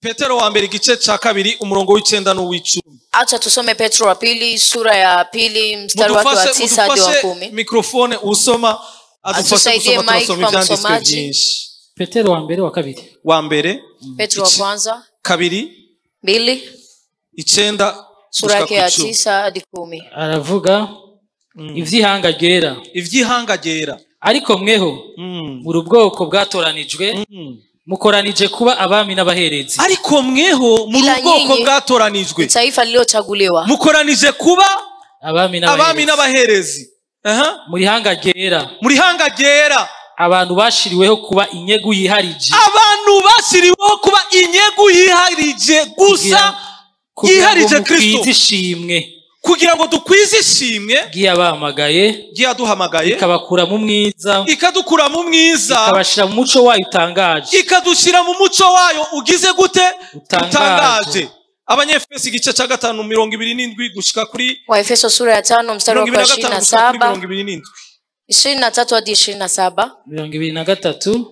Petero wa mbere igice ca kabiri umurongo w'icenda n'uw'icumi. Acha tusome Petro wa pili sura ya pili mstari wake wa 9 hadi wa 10. Mikrofone usoma adufashe kusoma tunasoma ivyanditswe byinshi. Petero wa mbere wa kabiri. Wa mbere. Petro wa kwanza. Kabiri. 2. 9 sura yake ya 9 hadi 10. Aravuga ivy'ihanga ryera. Ivy'ihanga ryera. Ariko mweho muri ubwoko bwatoranijwe mukoranije kuba abami n'abaherezi. Ariko mweho muri ubwoko bwatoranijwe taifa lililochaguliwa mukoranije kuba abami n'abaherezi. Muri hanga ryera. Muri hanga ryera abantu bashiriweho kuba inyegu yiharije. Abantu bashiriweho kuba inyegu yiharije gusa yiharije Kristo. Kugira ngo dukwize ishimwe giyaduhamagaye ikabakura mu mwiza ikadukura mu mwiza ikabashira mu muco wayo utangaje ikadushira mu muco wayo ugize gute utangaje. Abanyefeso igice ca 5:27 gushika kuri wa Efeso sura ya 5 mstari wa 27 23 hadi 27 23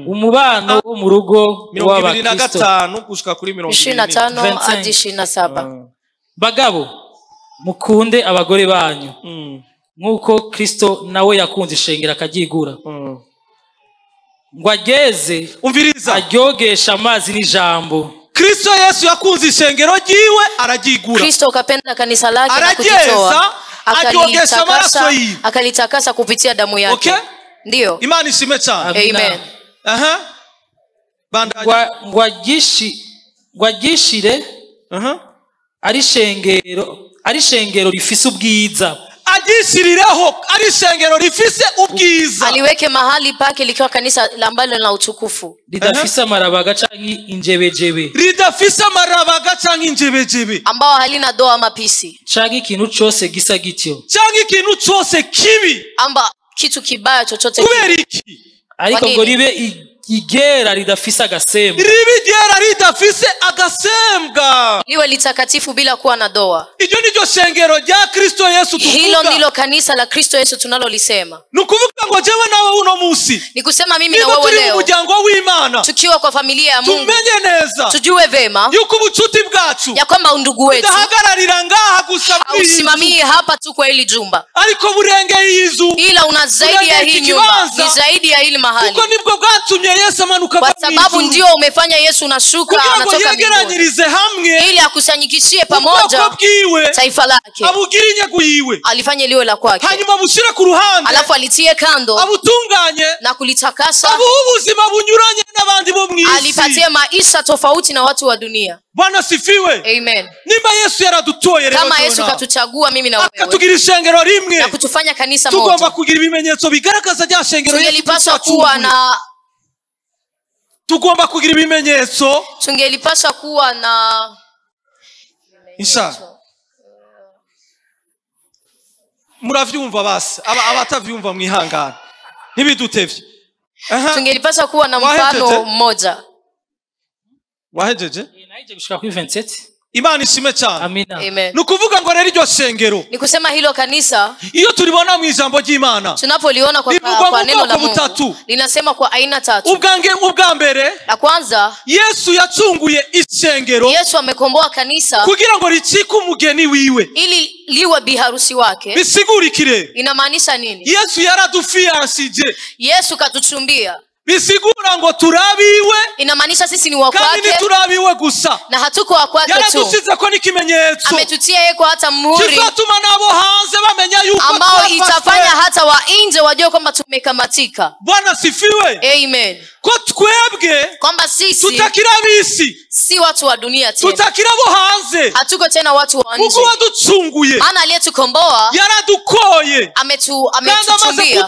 umubano wo mu rugo w'Abakristo 25 gushika kuri 25 hadi 27. Bagabo mukunde abagore banyu nkuko Kristo nawe yakunze ishengero akagigura ngo ageze umviriza aryogesha amazi n'ijambo. Kristo Yesu yakunze ishengero ryiwe aragigura. Kristo kapenda kanisa lake na kujitoa akalitakasa kupitia damu yake. Okay? Ndio. Imani ishime cyane. Amen. Gwagishire ari shengero rifise ubwiza. Agishirireho ari shengero rifise ubwiza. Aliweke mahali pake likiwa kanisa ambalo lina utukufu. Ridafise amarabaga canke injebejebe. Ridafise amarabaga canke injebejebe. Ambao halina doa mapisi. Canke ikintu cyose gisa gityo. Canke ikintu cyose kibi. Amba kitu kibaya chochote kubera iki. Ariko ngo ribe igera ridafise agasembwa. Ribe igera ridafise agasembwa. Liwe litakatifu bila kuwa na doa. Iryo niryo shengero rya Kristo Yesu tuvuga. Hilo ndilo kanisa la Kristo Yesu tunalolisema. Nukuvuga ngo jewe nawe uno musi. Nikusema mimi na wewe leo. Umuryango w'Imana. Tukiwa kwa familia ya Mungu. Tumenye neza. Tujue vema. Yuko ubucuti bwacu. Ya kwamba undugu wetu. Ndahagararira ngaha gusa usimamie hapa tu kwa hili jumba. Ariko burenge yizu. Ila una zaidi ya hii nyumba. Ni zaidi ya hili mahali. Kuko nibwo bwatumye Yesu amanuka kwa sababu ndio umefanya Yesu unashuka anatoka mbinguni ili akusanyikishie pamoja taifa lake. Alifanya liwe la kwake. Hanyuma bushire ku ruhande. Alafu alitie kando. Abutunganye na kulitakasa. Ubuzima bunyuranye n'abandi bo mwisi. Alipatia maisha tofauti na watu wa dunia. Bwana sifiwe. Amen. Nimba Yesu yaradutoye rero. Kama Yesu katuchagua mimi na wewe. Akatugira ishengero rimwe. Na kutufanya kanisa moja. Tugomba kugira ibimenyetso bigaragaza rya shengero Yesu. Tungelipaswa kuwa na tugomba kugira ibimenyetso. Tungelipaswa kuwa na insha. Muravyumva basi. Abatavyumva mwihangana. Ntibidutevye. Tungelipaswa kuwa na mfano mmoja. Wahejeje? Naije gushika kuri 27. Imana ishime cyane. Amina. Amen. Nukuvuga ngo rero iryo shengero. Nikusema hilo kanisa. Iyo turibona mu ijambo ry'Imana. Tunapoliona kwa neno la Mungu. Linasema kwa aina tatu. Ubwa mbere. La kwanza. Yesu yacunguye ishengero. Yesu amekomboa kanisa. Kugira ngo ricike umugeni wiwe. Ili liwe biharusi wake. Bisigurikire. Inamaanisha nini? Yesu yaradufiansije. Yesu katuchumbia. Bisigura ngo turabiwe. Inamaanisha sisi ni wa kwake. Kandi ni turabiwe gusa. Na hatuko wa kwake tu. Yaradusize ko n'ikimenyetso. Ametutia yeko hata muhuri. Kizatuma nabo hanze bamenya yuko ambao itafanya hata wa nje wajue kwamba tumekamatika. Bwana sifiwe. Amen. Ko twebwe kwamba sisi tutakira bisi. Si watu wa dunia tena. Tutakira bo hanze. Hatuko tena watu wa nje. Kuko waducunguye. Maana aliyetukomboa yaradukoye. Ametuchumbia.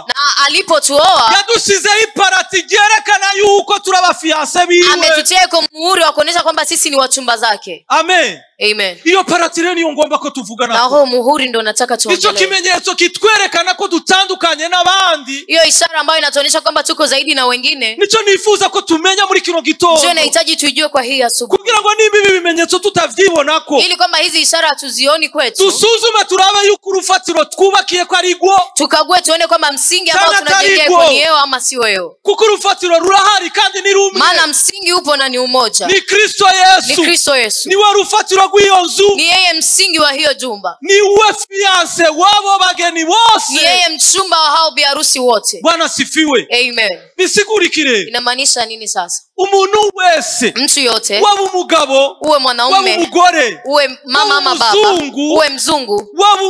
Na alipotuoa yadusize iparati ryerekana yuko turabafianse biwe. Ametutia kwa muhuri wa kuonesha kwamba sisi ni wachumba zake. Amen. Amen. Iyo paratire niyo ngomba ko tuvugana. Na huo muhuri ndo nataka tuongelee. Ico kimenyetso kitwerekana ko dutandukanye n'abandi. Hiyo ishara ambayo inatuonyesha kwamba tuko zaidi na wengine. Nico nifuza ko tumenya muri kino gitondo. Sio nahitaji tujue kwa hii asubuhi. Kugira ngo niba ibi bimenyetso tutavyibonako. Ili kwamba hizi ishara hatuzioni kwetu. Tusuzume turabe yuko urufatiro twubakiye ko ari gwo. Tukague tuone kwamba msingi ambao tunajengea kwa ni yeo ama si wewe. Kuko urufatiro rurahari kandi ni rumwe. Maana msingi upo na ni umoja. Ni Kristo Yesu. Ni Kristo Yesu. Ni wa rufatiro rw'iyo nzu. Ni yeye msingi wa hiyo jumba. Ni uwe fiance wabo bageni bose. Ni yeye mchumba wa hao biharusi wote. Bwana sifiwe. Amen. Bisigurikire. Inamaanisha nini sasa? Umuntu wese. Mtu yote. Waba umugabo. Uwe mwanaume. Waba umugore. Uwe mama ama baba. Uwe mzungu. Waba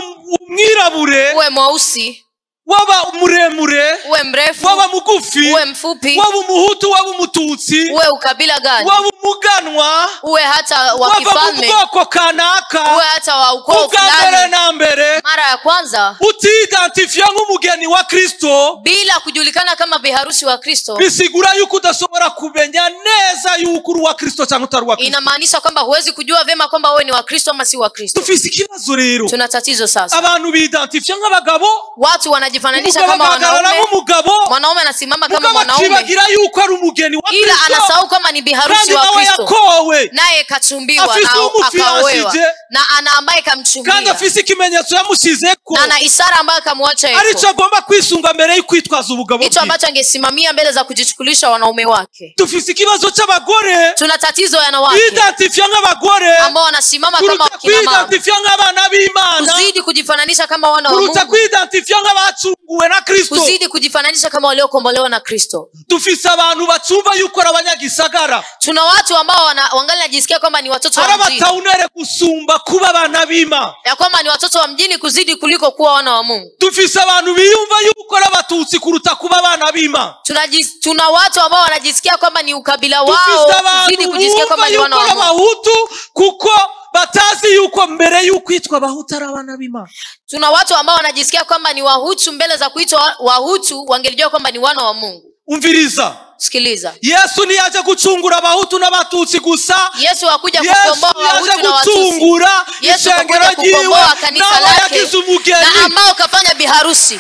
umwirabure. Uwe mweusi. Waba muremure. Uwe mrefu. Waba mugufi. Uwe mfupi. Waba umuhutu, waba umututsi. Uwe ukabila gani? Waba umuganwa. Uwe hata wa kifalme. Waba ubwoko kanaka. Uwe hata wa ukoo fulani. Na mbere. Mara ya kwanza. Utidentifia nk'umugeni wa Kristo. Bila kujulikana kama biharusi wa Kristo. Bisigura yuko udashobora kumenya neza yuko uri wa Kristo cyangwa utari wa Kristo. Inamaanisha kwamba huwezi kujua vema kwamba wewe ni wa Kristo ama si wa Kristo. Tufise ikibazo rero. Tuna tatizo sasa. Abantu bidentifia nk'abagabo. Watu wanajifananisha kama wanaume. Mwanaume anasimama kama mwanaume. Bagira yuko ari umugeni wa Kristo. Ila anasahau kama ni biharusi wa Kristo. Naye kachumbiwa na akaolewa. Na ana ambaye kamchumbia. Kandi afise ikimenyetso yamushizeko. Na ana ishara ambayo kamwacha yeko. Aricho agomba kwisunga mbere y'ukwitwaza ubugabo. Hicho ambacho angesimamia mbele za kujichukulisha wanaume wake. Tufise ikibazo cy'abagore. Tuna tatizo ya wanawake. Identifia nk'abagore. Ambao wanasimama kama wakina mama. Identifia nk'abana b'Imana. Kuzidi kujifananisha kama wana wa Mungu. Identifia nk'abacunguwe na Kristo. Kuzidi kujifananisha kama waliokombolewa na Kristo. Tufise abantu bacumba yuko abanyagisagara. Tuna watu ambao wangali najisikia kwamba ni watoto wa mjini. Arabataunere kusumba kuba abana b'Imana. Ya kwamba ni watoto wa mjini kuzidi kuliko kuwa wana wa Mungu. Tufise abantu biyumva yuko arabatutsi kuruta kuba abana b'Imana. Tuna watu ambao wanajisikia kwamba ni ukabila wao kuzidi kujisikia kwamba ni wana wa Mungu. Abahutu kuko batazi yuko mbere yukwitwa abahutu ari abana b'Imana. Tuna watu ambao wanajisikia kwamba ni wahutu mbele za kuitwa wahutu wangelijua kwamba ni wana wa Mungu. Umviriza. Sikiliza. Yesu ni aje gucungura abahutu n'abatutsi gusa. Yesu hakuja kukomboa wahutu na watutsi. Yesu hakuja kukomboa kanisa lake na ambao kafanya biharusi.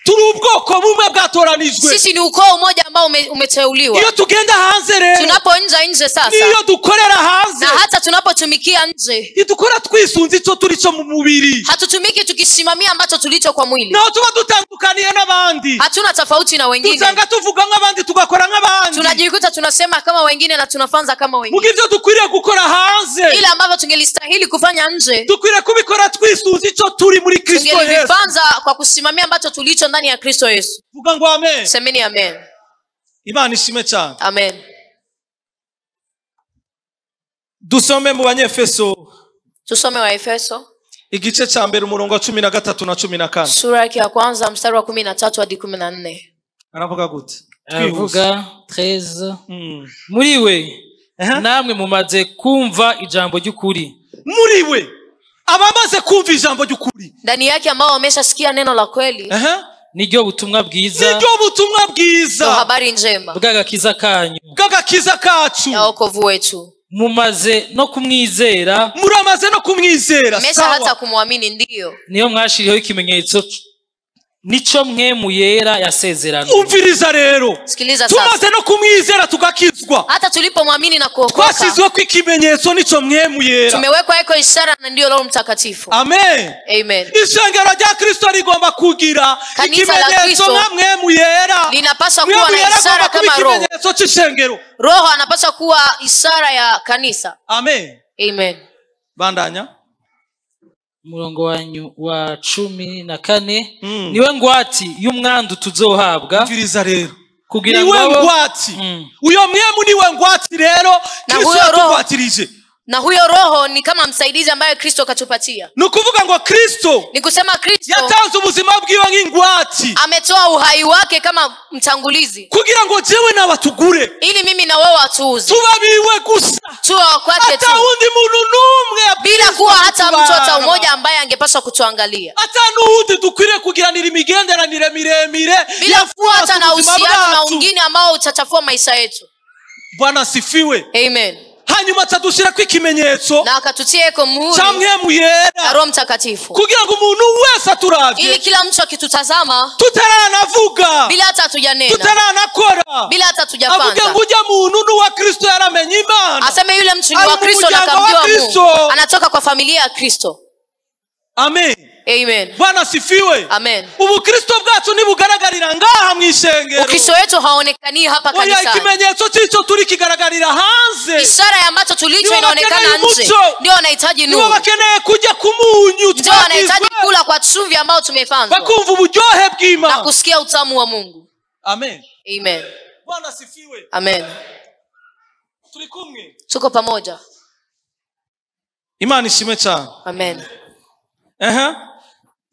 Turi ubwoko bumwe bwatoranijwe. Sisi ni ukoo umoja ambao umeteuliwa. Iyo tugenda hanze rero. Tunapoenja sasa. Iyo dukorera hanze. Na hata tunapotumikia nje. Idukora twisunze ico turico mu mubiri. Hatutumiki tukisimamia ambacho tulicho kwa mwili. No tuba dutandukaniye n'abandi. Hatuna tofauti na wengine. Tutanga tuvuga nk'abandi tugakora nk'abandi. Tunajikuta tunasema kama wengine na tunafanza kama wengine. Mugivyo dukwiriye gukora hanze. Ila ambavyo tungelistahili kufanya nje. Dukwiriye kubikora twisunze ico turi muri Kristo Yesu. Tungelifanza kwa kusimamia ambacho tulicho ndani ya Kristo Yesu. Vuga ngo amen. Semeni amen. Imana ishime cyane. Amen. Dusome mu Banyefeso. Tusome wa Efeso. Igice cha mbere umurongo wa 13 na 14. Sura yake ya kwanza mstari wa 13 hadi 14. Aravuga gute? Aravuga 13. Muri we namwe mumaze kumva ijambo ry'ukuri. Muri we abamaze kumva ijambo ry'ukuri. Ndani yake ambao wameshasikia neno la kweli. Niryo butumwa bwiza. Niryo butumwa bwiza. Habari njema. Bw'agakiza kanyu. Bw'agakiza kacu. Ya wokovu wetu. Mumaze no kumwizera. Muramaze no kumwizera. Mesha hata kumwamini ndiyo. Niyo mwashiriyeho ikimenyetso nico mwe muyera yasezerano. Umviriza rero. Sikiliza sasa. Tumaze no kumwizera tugakizwa. Hata tulipomwamini na kuokoka. Twasizwe ku ikimenyetso nico mwe muyera. Tumewekwa eko ishara na ndiyo Roho Mtakatifu. Amen. Amen. Ishengero rya Kristo rigomba kugira ikimenyetso nka mwe muyera. Linapaswa kuwa na ishara kama Roho. Ikimenyetso cy'ishengero. Roho anapaswa kuwa ishara ya kanisa. Amen. Amen. Bandanya. Murongo wa 14 niwe ngwati y'umwandu tuzohabwa. Mviriza rero. Kugira ngo niwe ngwati. Uyo mwemu niwe ngwati rero Kristo yatugwatirije. Na huyo Roho ni kama msaidizi ambaye Kristo katupatia. Nukuvuga ngo Kristo. Ni kusema Kristo yatanze ubuzima bwiwe nk'ingwati. Ametoa uhai wake kama mtangulizi. Kugira ngo jewe nabatugure. Ili mimi na wewe atuuze. Tubabiwe gusa. Tuwa kwake tu. Hata undi muntu numwe bila kuwa hata mtu hata mmoja ambaye angepaswa kutuangalia. Hata nundi dukwiriye kugiranira imigenderanire miremire. Bila kuwa hata na uhusiano na wengine ambao utachafua maisha yetu. Bwana sifiwe. Amen. Hanyuma atadushirako ikimenyetso na akatutieko muhuri camwe muyera na Roho Mtakatifu kugira ngo umuntu wese aturavye ili kila mtu akitutazama tutaranavuga bila hata tujanena tutaranakora bila hata tujafanya avuge ngo ujya muntu n'uwa Kristo yaramenye Imana aseme yule mtu ni wa Kristo na kamjua Mungu anatoka kwa familia ya Kristo. Amen. Amen. Bwana sifiwe. Amen. Ubu Kristo bwacu nibugaragarira ngaha mwishengero. Ukristo wetu haonekani hapa kanisani. Oya ikimenyetso cyico turi kigaragarira hanze. Ishara ya macho tulicho inaonekana nje. Ndio wanahitaji nuru. Ndio wakeneye kujya kumunyu. Ndio wanahitaji kula kwa chumvi ambao tumepandwa. Bakumva uburyohe bw'Imana. Na kusikia utamu wa Mungu. Amen. Amen. Bwana sifiwe. Amen. Turi kumwe. Tuko pamoja. Imana ishimwe cyane. Amen.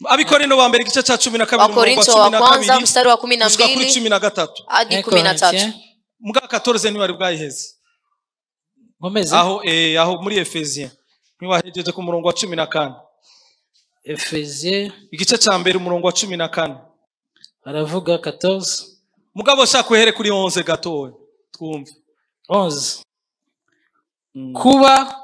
Abikorino ba mbere igice cya 12 Wakorinto wa kwanza mstari wa 12 hadi 13 muga 14 ni bari bwayiheze nkomeze aho muri Efesien ni wahejeje ku murongo wa 14 Efesien igice cya mbere umurongo wa 14 aravuga 14 mugabo shaka uhere kuri 11 gatowe twumve 11 kuba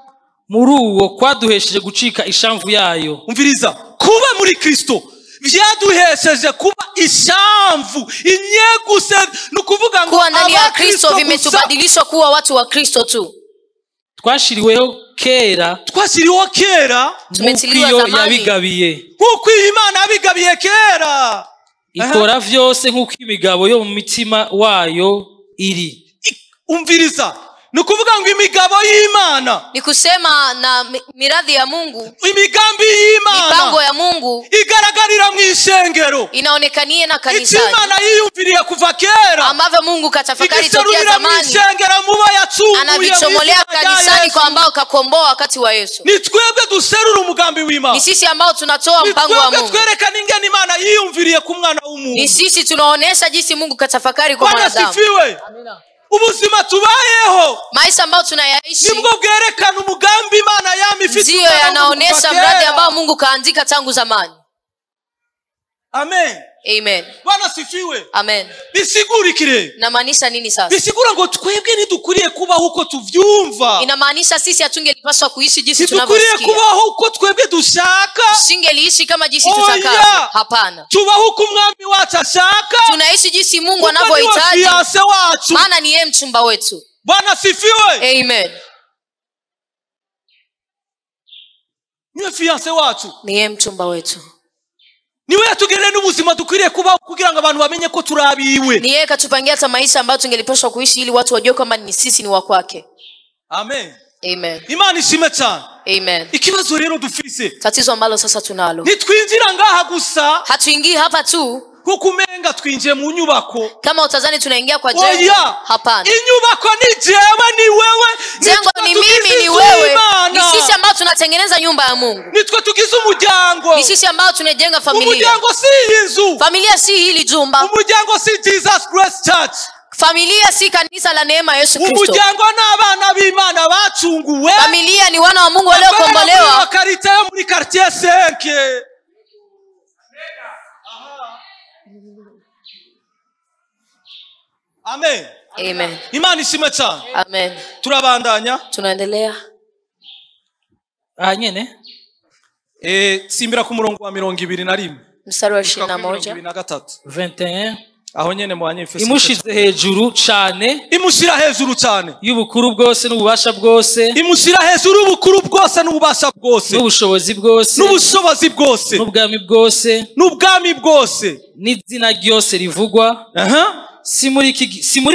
muri uwo kwaduhesheje gucika ishamvu yayo. Umviriza, kuba muri Kristo vyaduhesheje kuba ishamvu inyeguse nukuvuga ngo kuwa ndani ya Kristo vimetubadilisha kuwa watu wa Kristo tu. Twashiriweho kera tumetiliwa zamani yabigabiye kuko Imana yabigabiye kera ikora vyose nkuko imigabo yo mu mitima wayo iri. Umviriza, nukuvuga ngo imigabo y'Imana ni kusema na miradhi ya Mungu, imigambi y'Imana, mipango ya Mungu igaragarira mu ishengero, inaonekanie na kanisani. Imana yiyumviriye kuva kera ambavyo Mungu katafakari tokea zamani anavichomolea kanisani kwa ambao kakomboa wakati wa Yesu. Ni twebwe duserura umugambi w'Imana, ni sisi ambao tunatoa mpango wa Mungu, ni twebwe twerekana ingene Imana yiyumviriye ku mwana w'umuntu, ni sisi tunaonesha jinsi Mungu katafakari kwa mwanadamu. Amina. Ubuzima tubayeho, maisha ambayo tunayaishi, nibwo bwerekana umugambi Imana yamifite, ndio yanaonesha mradi ambao Mungu kaandika tangu zamani. Amen. Amen. Bwana sifiwe. Amen. Bisigurikire. Inamaanisha nini sasa? Bisigura ngo twebwe ntidukuriye kubaho uko tuvyumva. Inamaanisha sisi hatungelipaswa kuishi jinsi tunavyosikia. Ntidukuriye kubaho uko twebwe dushaka. Singeliishi kama jinsi tutakavyo. Hapana. Tubaho uko Mwami wacu ashaka. Tunaishi jinsi Mungu anavyohitaji. Maana ni yeye mchumba wetu. Bwana sifiwe. Amen. Ni fiance wacu. Ni yeye mchumba wetu. Niwe yatugereye n'ubuzima dukwiriye kubaho kugira ngo abantu bamenye ko turabiwe. Ni yeye katupangia hata maisha ambayo tungelipaswa kuishi ili watu wajue kama ni sisi ni wa kwake. Amen. Amen. Imana ishimwe cyane. Amen. Ikibazo rero dufise, tatizo ambalo sasa tunalo, nitwinjira ngaha gusa, hatuingii hapa tu kukumenga twinjiye mu nyubako kama utazani tunaingia kwa jengo. Hapana, inyubako ni jewe, ni wewe, jengo ni mimi, ni wewe, ni sisi ambao tunatengeneza nyumba ya Mungu, nitwe tugize umuryango, ni sisi ambao tunajenga familia. Umuryango si inzu, familia si hili jumba, umuryango si Jesus Grace Church, familia si kanisa la neema Yesu Kristo. Umuryango n'abana b'Imana bacunguwe, familia ni wana wa Mungu waliokombolewa, karite yo muri quartier 5. Amen. Amen. Imana ishimwe cyane. Amen. Turabandanya, tunaendelea nyene simbira ku murongo wa 21 mstari wa 21 21 aho nyene mu banyefeso imushize hejuru cyane, imushira hejuru cyane y'ubukuru bwose n'ububasha bwose, imushira hejuru y'ubukuru bwose n'ububasha bwose, n'ubushobozi bwose, n'ubushobozi bwose, n'ubwami bwose, n'ubwami bwose, n'izina ryose rivugwa. Si muri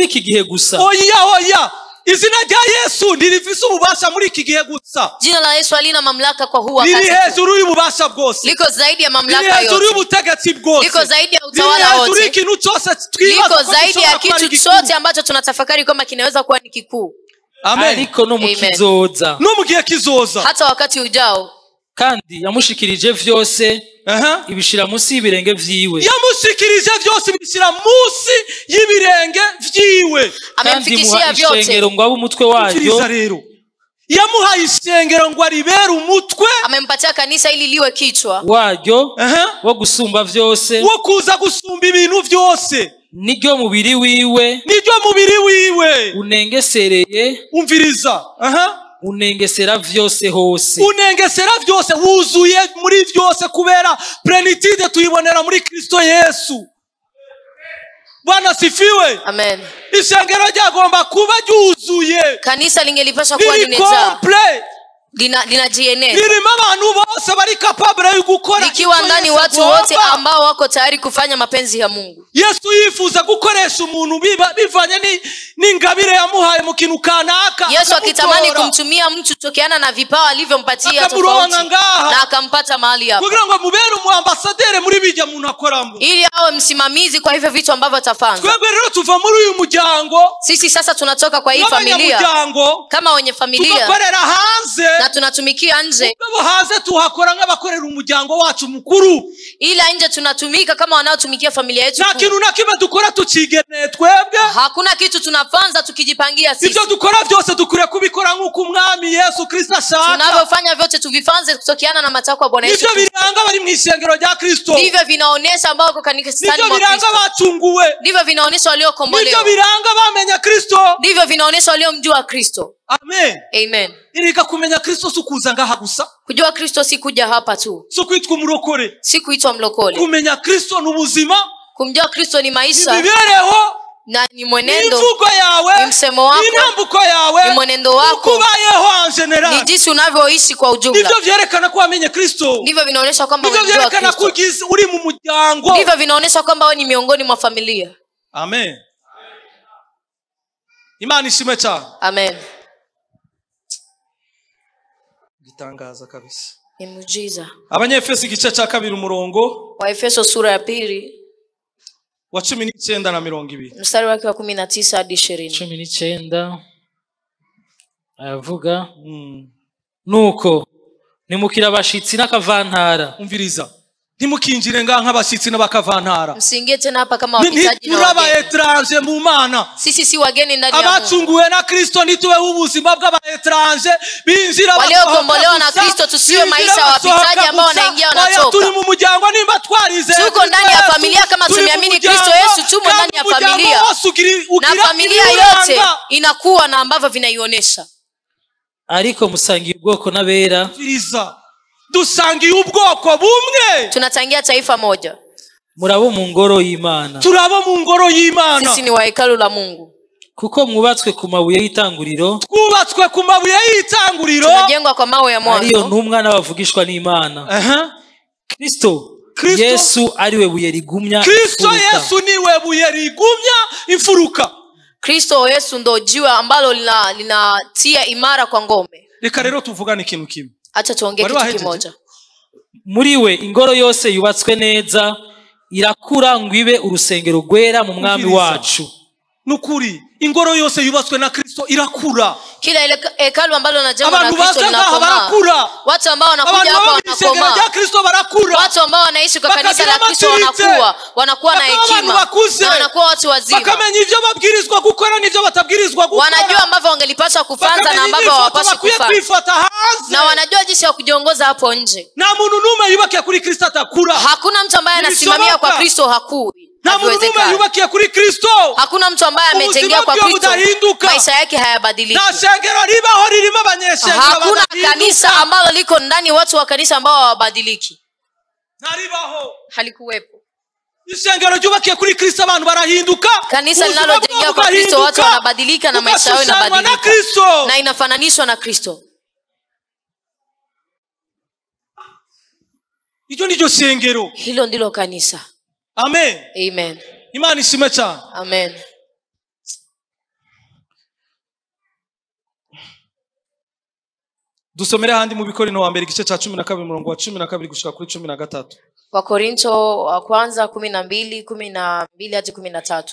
iki gihe gusa. Oya, izina rya Yesu ntirifise ububasha muri iki gihe gusa. Jina la Yesu halina mamlaka kwa huu wakati. Ni hejuru y'ububasha bwose, liko zaidi ya mamlaka yote, ni hejuru y'ubutegetsi bwose, liko zaidi ya utawala wote, liko zaidi ya kitu chote ambacho tunatafakari kwamba kinaweza kuwa ni kikuu. Amen. Ariko no mukizoza, no mugihe kizoza, hata wakati ujao, kandi yamushikirije vyose ibishira munsi y'ibirenge vyiwe, yamushikirije vyose ibishira munsi y'ibirenge vyiwe, amemfikishia vyote ishengero ngo abe umutwe waryo. Rero yamuhaye ishengero ngo aribere umutwe, amempatia kanisa ili liwe kichwa waryo wo gusumba vyose, wo kuza gusumba ibintu vyose. niryo mubiri wiwe unengesereye umviriza unengesera vyose hose wuzuye muri vyose kubera plenitude tuyibonera muri Kristo Yesu. Bwana sifiwe. Amen. Ishengero ryagomba kuba ryuzuye. Kanisa lingelipasha kuwa limejaa. Linajieneza. Lirimo abantu bose bari capable yo gukora. Likiwa ndani watu wote ambao wako tayari kufanya mapenzi ya Mungu. Yesu yifuza gukoresha umuntu bivanye n'ingabire yamuhaye mu kintu kanaka. Yesu akitamani kumtumia mtu tokeana na vipawa alivyompatia tofauti na akampata mahali hapo. Kugira ngo mubere umuambasaderi muri bijya muntu akoramo. Ili awe msimamizi kwa hivyo vitu ambavyo atafanya. Twebwe rero tuva muri uyu muryango. Sisi sasa tunatoka kwa hii familia. Kama wenye familia. Tukorera hanze. Na tunatumikia nje. Hanze tuhakora nk'abakorera umuryango wacu mukuru. Ila nje tunatumika kama wanaotumikia familia yetu. Na kintu nakimwe dukora tukigeneye twebwe. Hakuna kitu tunafanza tukijipangia sisi. Ibyo dukora byose dukure kubikora nk'uko umwami Yesu Kristo ashaka. Tunavyofanya vyote tuvifanze kutokiana na matakwa ya Bwana Yesu. Nivyo biranga bari mu ishengero rya Kristo. Ndivyo vinaonesha ambao kwa kanisani mwa Kristo. Nivyo biranga bacunguwe. Ndivyo vinaonesha waliokombolewa. Nivyo biranga bamenya Kristo. Ndivyo vinaonesha waliomjua Kristo. Amen. Amen. Irika kumenya Kristo sukuza ngaha gusa. Kujua Kristo si kuja hapa tu. So kuitwa murokore. Si kuitwa mlokole. Kumenya Kristo n'ubuzima. Kumjua Kristo ni maisha. Nibibereho. Na ni mwenendo. Imvugo yawe. Ni msemo wako. Inambuko yawe. Ni mwenendo wako. Kubayeho en general. Ni jinsi unavyoishi kwa ujumla. Ndivyo vyerekana kwa amenye Kristo. Ndivyo vinaonesha kwamba unamjua Kristo. Ndivyo vyerekana kugiza uri mu muryango. Ndivyo vinaonesha kwamba wewe ni miongoni mwa familia. Amen. Imani ishimwe cyane. Amen. Gitangaza kabisa. Ni muujiza. Abanyefeso igice cya 2 umurongo wa Efeso sura ya 2 wa 19 na 20. Mstari wake wa 19 hadi 20. 19 ayavuga nuko nimukira abashitsi n'akavantara. Umviriza. Ntimukinjire nk'abashitsi n'abakavantara. Msingie tena hapa kama wapitaji na wageni. Ni etranje mu Mana. Sisi si wageni ndani ya Mungu. Abacunguwe na Kristo nituwe ubuzima bw'aba etranje binjira waliokombolewa na Kristo tusiwe maisha ya wapitaji ambao wanaingia wanatoka. Turi mu muryango nimba twarize. Tuko ndani ya familia kama tumeamini Kristo Yesu tumo ndani ya familia. Na familia yote inakuwa na ambavyo vinaionyesha. Ariko musangiye ubwoko n'abera. Firiza. Dusangiye ubwoko bumwe. Tunatangia taifa moja. Murabo mu ngoro y'Imana. Turabo mu ngoro y'Imana. Sisi ni wa hekalu la Mungu. Kuko mwubatswe ku mabuye y'itanguriro. Twubatswe ku mabuye y'itanguriro. Tunajengwa kwa mawe ya mwanzo. Ariyo ntumwa n'abavugishwa n'Imana. Kristo Yesu ariwe buye rigumya. Kristo Yesu niwe buye rigumya imfuruka. Kristo Yesu ndo jiwe ambalo linatia imara kwa ngome. Reka rero tuvugane ikintu kimwe. Acha tuongee kitu kimoja. Muri we ingoro yose yubatswe neza irakura ngwibe urusengero rwera mu mwami wacu. Nukuri ingoro yose yubatswe na Kristo irakura. Kila hekalu ambalo najengwa na Kristo linakomaa. Watu ambao wanakuja hapa wanakomaa. Watu ambao wanaishi kwa kanisa la Kristo wanakuwa na hekima na wanakuwa watu wazima. Bakamenya ivyo babwirizwa gukora n'ivyo batabwirizwa gukora. Wanajua ambavyo wangelipaswa kufanza na ambavyo hawapaswi kufanza. Na wanajua jinsi ya kujiongoza hapo nje. Na muntu nume yubakiye kuri Kristo atakura. Hakuna mtu ambaye anasimamia kwa Kristo hakui. Na muntu nume yubakiye kuri Kristo. Hakuna mtu ambaye ametengea kwa Kristo. Maisha yake hayabadiliki. Na shengero ribaho ririmo abanyeshengero. Hakuna kanisa ambalo liko ndani watu wa kanisa ambao hawabadiliki. Naribaho. Halikuwepo. Ishengero ryubakiye kuri Kristo abantu barahinduka. Kanisa linalojengea kwa Kristo watu wanabadilika na maisha yao yanabadilika. Na inafananishwa na Kristo. Hiyo ndiyo shengero. Hilo ndilo kanisa. Amen. Amen. Imani ishimwe cyane. Amen. Dusomere handi mu Bikorino wa mbere igice cya 12 umurongo wa 12 gushika kuri 13. Wa Korinto wa kwanza 12 hadi 13.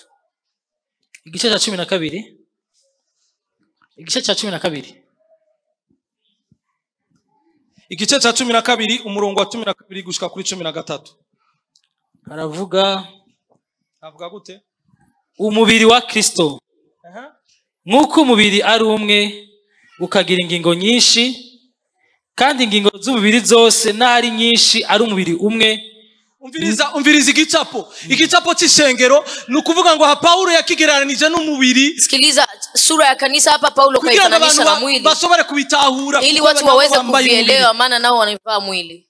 Igice cya 12. Igice cya 12. Igice cya 12 umurongo wa 12 gushika kuri 13. Aravuga gute? Umubiri wa Kristo. Nk'uko umubiri ari umwe ukagira ingingo nyinshi kandi ingingo z'umubiri zose n'ari nyinshi ari umubiri umwe umviriza igicapo cy'ishengero nukuvuga ngo Paulo yakigereranije n'umubiri. Sikiliza sura ya kanisa hapa Paulo kaifananisha na mwili basobore kubitahura ili watu waweze kuvielewa maana nao wanavaa mwili.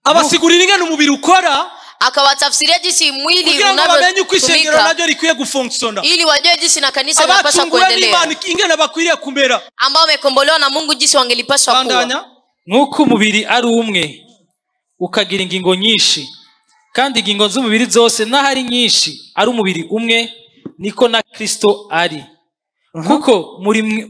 Abasigurira ingene umubiri ukora, akawatafsiria jinsi mwili unavyotumika ili wajue jinsi na kanisa linapaswa kuendelea, ingene bakwiriye kumera, ambao wamekombolewa na Mungu jinsi wangelipaswa kuwa. Nk'uko umubiri ari umwe ukagira ingingo nyinshi, kandi ingingo z'umubiri zose n'ahari nyinshi ari umubiri umwe, niko na Kristo ari. Kuko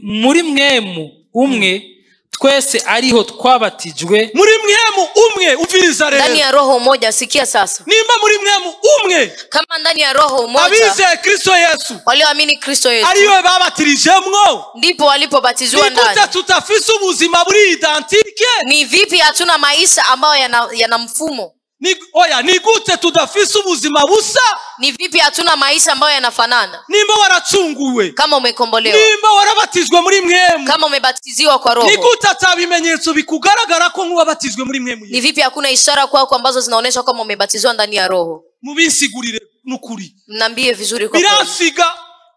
muri mwemu umwe twese ariho twabatijwe. Muri mwemu umwe, uviriza rero, ndani ya roho moja. Sikia sasa, nimba muri mwemu umwe, kama ndani ya roho moja abize Kristo Yesu, walioamini Kristo Yesu ariwe babatirijemwo, ndipo walipobatizwa ndani. Nikuta tutafise ubuzima buri identique? Ni vipi hatuna maisha ambayo yana mfumo? Ni gute tudafise ubuzima busa? Ni vipi hatuna maisha ambayo yanafanana? Nimba waracunguwe, kama umekombolewa, nimba warabatizwe muri mwemu, kama umebatiziwa kwa roho, ni gute atabimenyetso bikugaragara ko nkuwabatizwe muri mwemu? Ni vipi hakuna ishara kwako ambazo zinaonyesha kama umebatizwa ndani ya roho? Mubisigurire nukuri, mnambie vizuri kwa birasiga,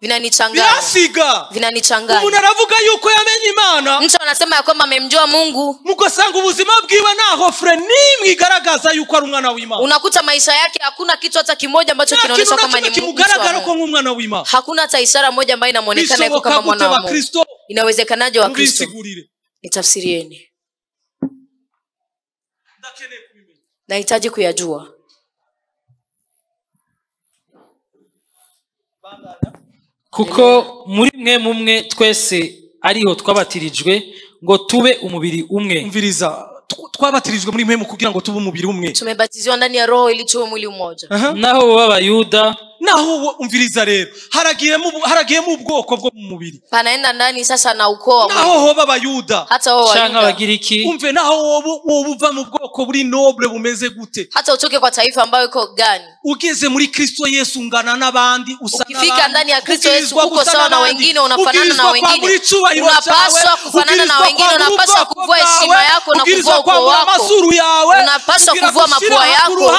vinanichanganya. Umuntu aravuga yuko yamenye Imana, mtu anasema ya kwamba amemjua Mungu, mukosanga ubuzima bwiwe naho frere nimwe igaragaza yuko ari umwana w'Imana. Unakuta maisha yake hakuna kitu hata kimoja ambacho kinaonyesha kama ni kimugaragara ko nk'umwana w'Imana. Hakuna hata ishara moja ambayo inamuonekana yuko kama mwana wa Mungu. Inawezekanaje wa Kristo? Nitafsirieni, nahitaji kuyajua. Kuko muri mwemu umwe twese ariho twabatirijwe ngo tube umubiri umwe. Umviriza, twabatirijwe muri mwemu kugira ngo tube umubiri umwe. Tumebatizwa ndani ya roho ili tuwe mwili mmoja. Naho b'Abayuda, naho umviriza rero, haragiyemo ubwoko bwo mu mubiri, panaenda ndani sasa na ukoo wa Mungu. Naho b'Abayuda, hata wao Wayuda Abagiriki, umve naho wobuva mu bwoko buri noble bumeze gute, hata utoke kwa taifa ambayo iko gani, ugeze muri Kristo Yesu ungana n'abandi, ukifika ndani ya Kristo Yesu uko sawa na wengine, unafanana na wengine, unapaswa kufanana na wengine, unapaswa kuvua heshima yako na kuvua ukoo wako, unapaswa kuvua mapua yako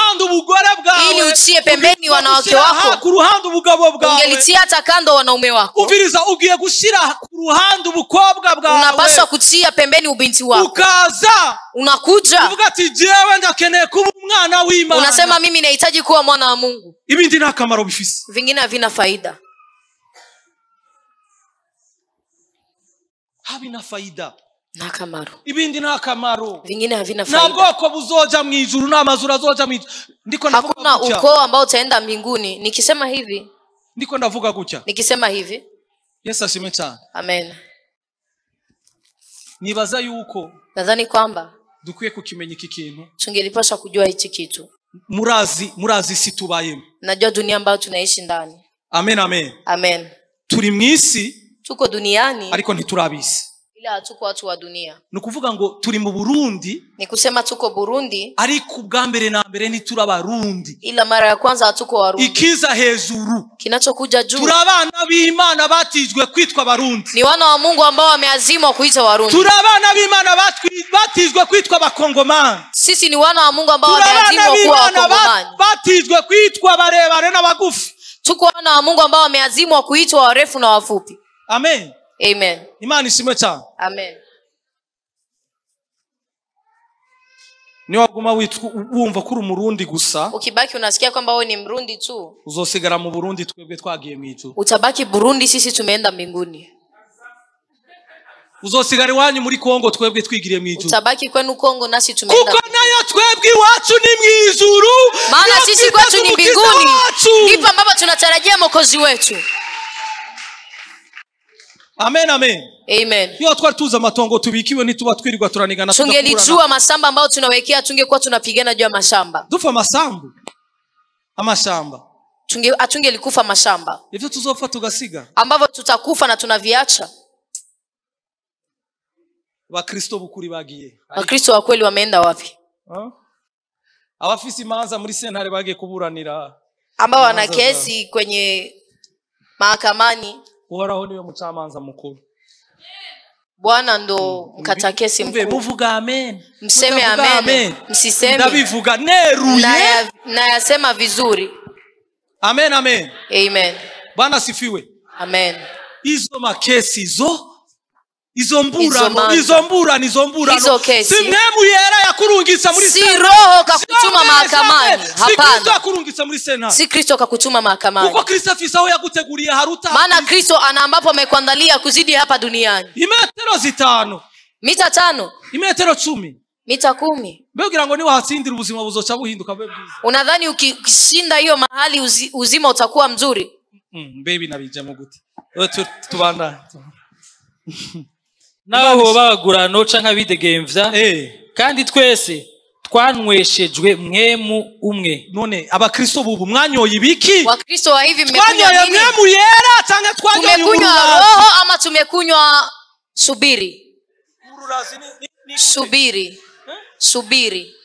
ili uchie pembeni wanawake wako, ku ruhande ubugabo bwawe, ungelitia hata kando wanaume wako. Uviriza, ugiye gushira ku ruhande ubukobwa bwawe, unapaswa kutia pembeni ubinti wako. Ukaza unakuja uvuga ati jewe ndakeneye kuba umwana w'Imana, unasema mimi nahitaji kuwa mwana wa Mungu. Ibindi nta kamaro bifise, vingine havina faida. Havina faida na kamaro, ibindi nta kamaro, vingine havina faida. Nabwoko buzoja mw'ijuru n'amazuru azoja mw'ijuru. Ndiko navuga hakuna ukoo ambao utaenda mbinguni. Nikisema hivi, ndiko ndavuga gutya. Nikisema hivi, Yesu ashimwe cyane. Amen. Nibaza yuko, nadhani kwamba dukwiye kukimenya iki kintu, tungelipaswa kujua hichi kitu. Murazi si tubayemo, najua dunia ambayo tunaishi ndani. Amen, amen, amen. Turi mwisi, tuko duniani, ariko ntiturabisi, ila hatuko watu wa dunia. Nukuvuga ngo turi mu Burundi, ni kusema tuko Burundi, ariko ubwambere na mbere ntitura Barundi, ila mara ya kwanza hatuko Warundi. Ikiza hejuru, kinachokuja juu, turabana b'Imana batijwe kwitwa Barundi, ni wana wa Mungu ambao wameazimwa kuitwa Warundi. Turabana b'Imana batijwe kwitwa Bakongomani, sisi ni wana wa Mungu ambao wameazimwa kuwa Wakongomani. Batijwe kwitwa barebare n'abagufi, tuko wana wa Mungu ambao wameazimwa kuitwa warefu na wafupi. Amen, amen. Imani ishimwe cyane. Amen. Ni waguma wumva kuri umurundi gusa, ukibaki unasikia kwamba wewe ni Mrundi tu, uzosigara mu Burundi, twebwe twagiye mw'ijuru. Utabaki Burundi, sisi tumeenda mbinguni. Uzosigara iwanyu muri Kongo, twebwe twigiriye mw'ijuru. Utabaki kwenu Kongo, nasi tumeenda. Kuko nayo twebwe iwacu ni mw'ijuru, maana sisi kwetu ni mbinguni, ndipo ambapo tunatarajia Mwokozi wetu. Amen, amen, amen. Yo twari tuza matongo tubikiwe nituba twirirwa turanigana, tungelijua masamba ambao tunawekea, tungekuwa tunapigana juu ya mashamba. Dufa masambu amashamba, atungelikufa mashamba, ivyo tuzopfa tugasiga, ambavyo tutakufa na tunaviacha. Bakristo bukuri bagiye, Bakristo wa kweli wameenda wapi? Abafisi imanza muri sentare bagiye kuburanira, ambao wana kesi kwenye mahakamani, Uhoraho niwe mucamanza mukuru. Bwana ndo mkatakesi mkuu. Muvuga amen. Mseme amen. Msiseme. Ndabivuga neruye. Na yasema vizuri. Amen, amen. Amen. Bwana sifiwe. Amen. Izo makesi izo mbura si mwemu yera yakurungitsa muri sena, si roho kakutuma mahakamani, hapana, si Kristo kakutuma mahakamani, kuko Kristo afisa aho yaguteguriye haruta, maana Kristo ana ambapo amekuandalia kuzidi hapa duniani. Imetero 5, mita 5, imetero 10, mita 10. Begira ngo ni wahatsindira ubuzima buzoca buhinduka bwe bwiza. Unadhani ukishinda hiyo mahali uzima utakuwa mzuri? Baby nabijemo gute tubanda naho bagurano canka bidegemvya kandi twese twanweshejwe mwemu umwe. None abakristo bubu mwanyoye ibiki? Wakristo wa hivi mmekunywa nini? Mwemu yera canka twanyoye tumekunywa roho ama tumekunywa subiri? Subiri.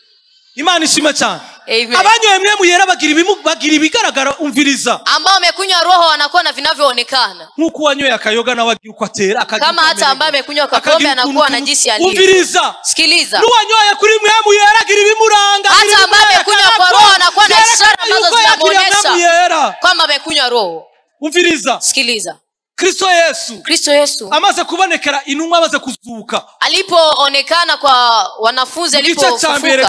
Imana ishimwe cyane. Amen. Abanyoye mwemu yera bagira ibigaragara umviriza. Ambao wamekunywa roho wanakuwa na vinavyoonekana. Nkuko wanyoye akayoga na wagira uko atera akagira. Kama hata ambaye amekunywa kakombe anakuwa na jinsi alivyo. Umviriza. Sikiliza. Nuwanyoye kuri mwemu yera agira ibimuranga. Hata ambaye amekunywa kwa roho anakuwa na ishara ambazo zinamuonyesha kwamba amekunywa roho. Umviriza. Sikiliza. Kristo Yesu amaze kubonekera intumwa amaze kuzuka, alipoonekana kwa wanafunzi alipofufuka,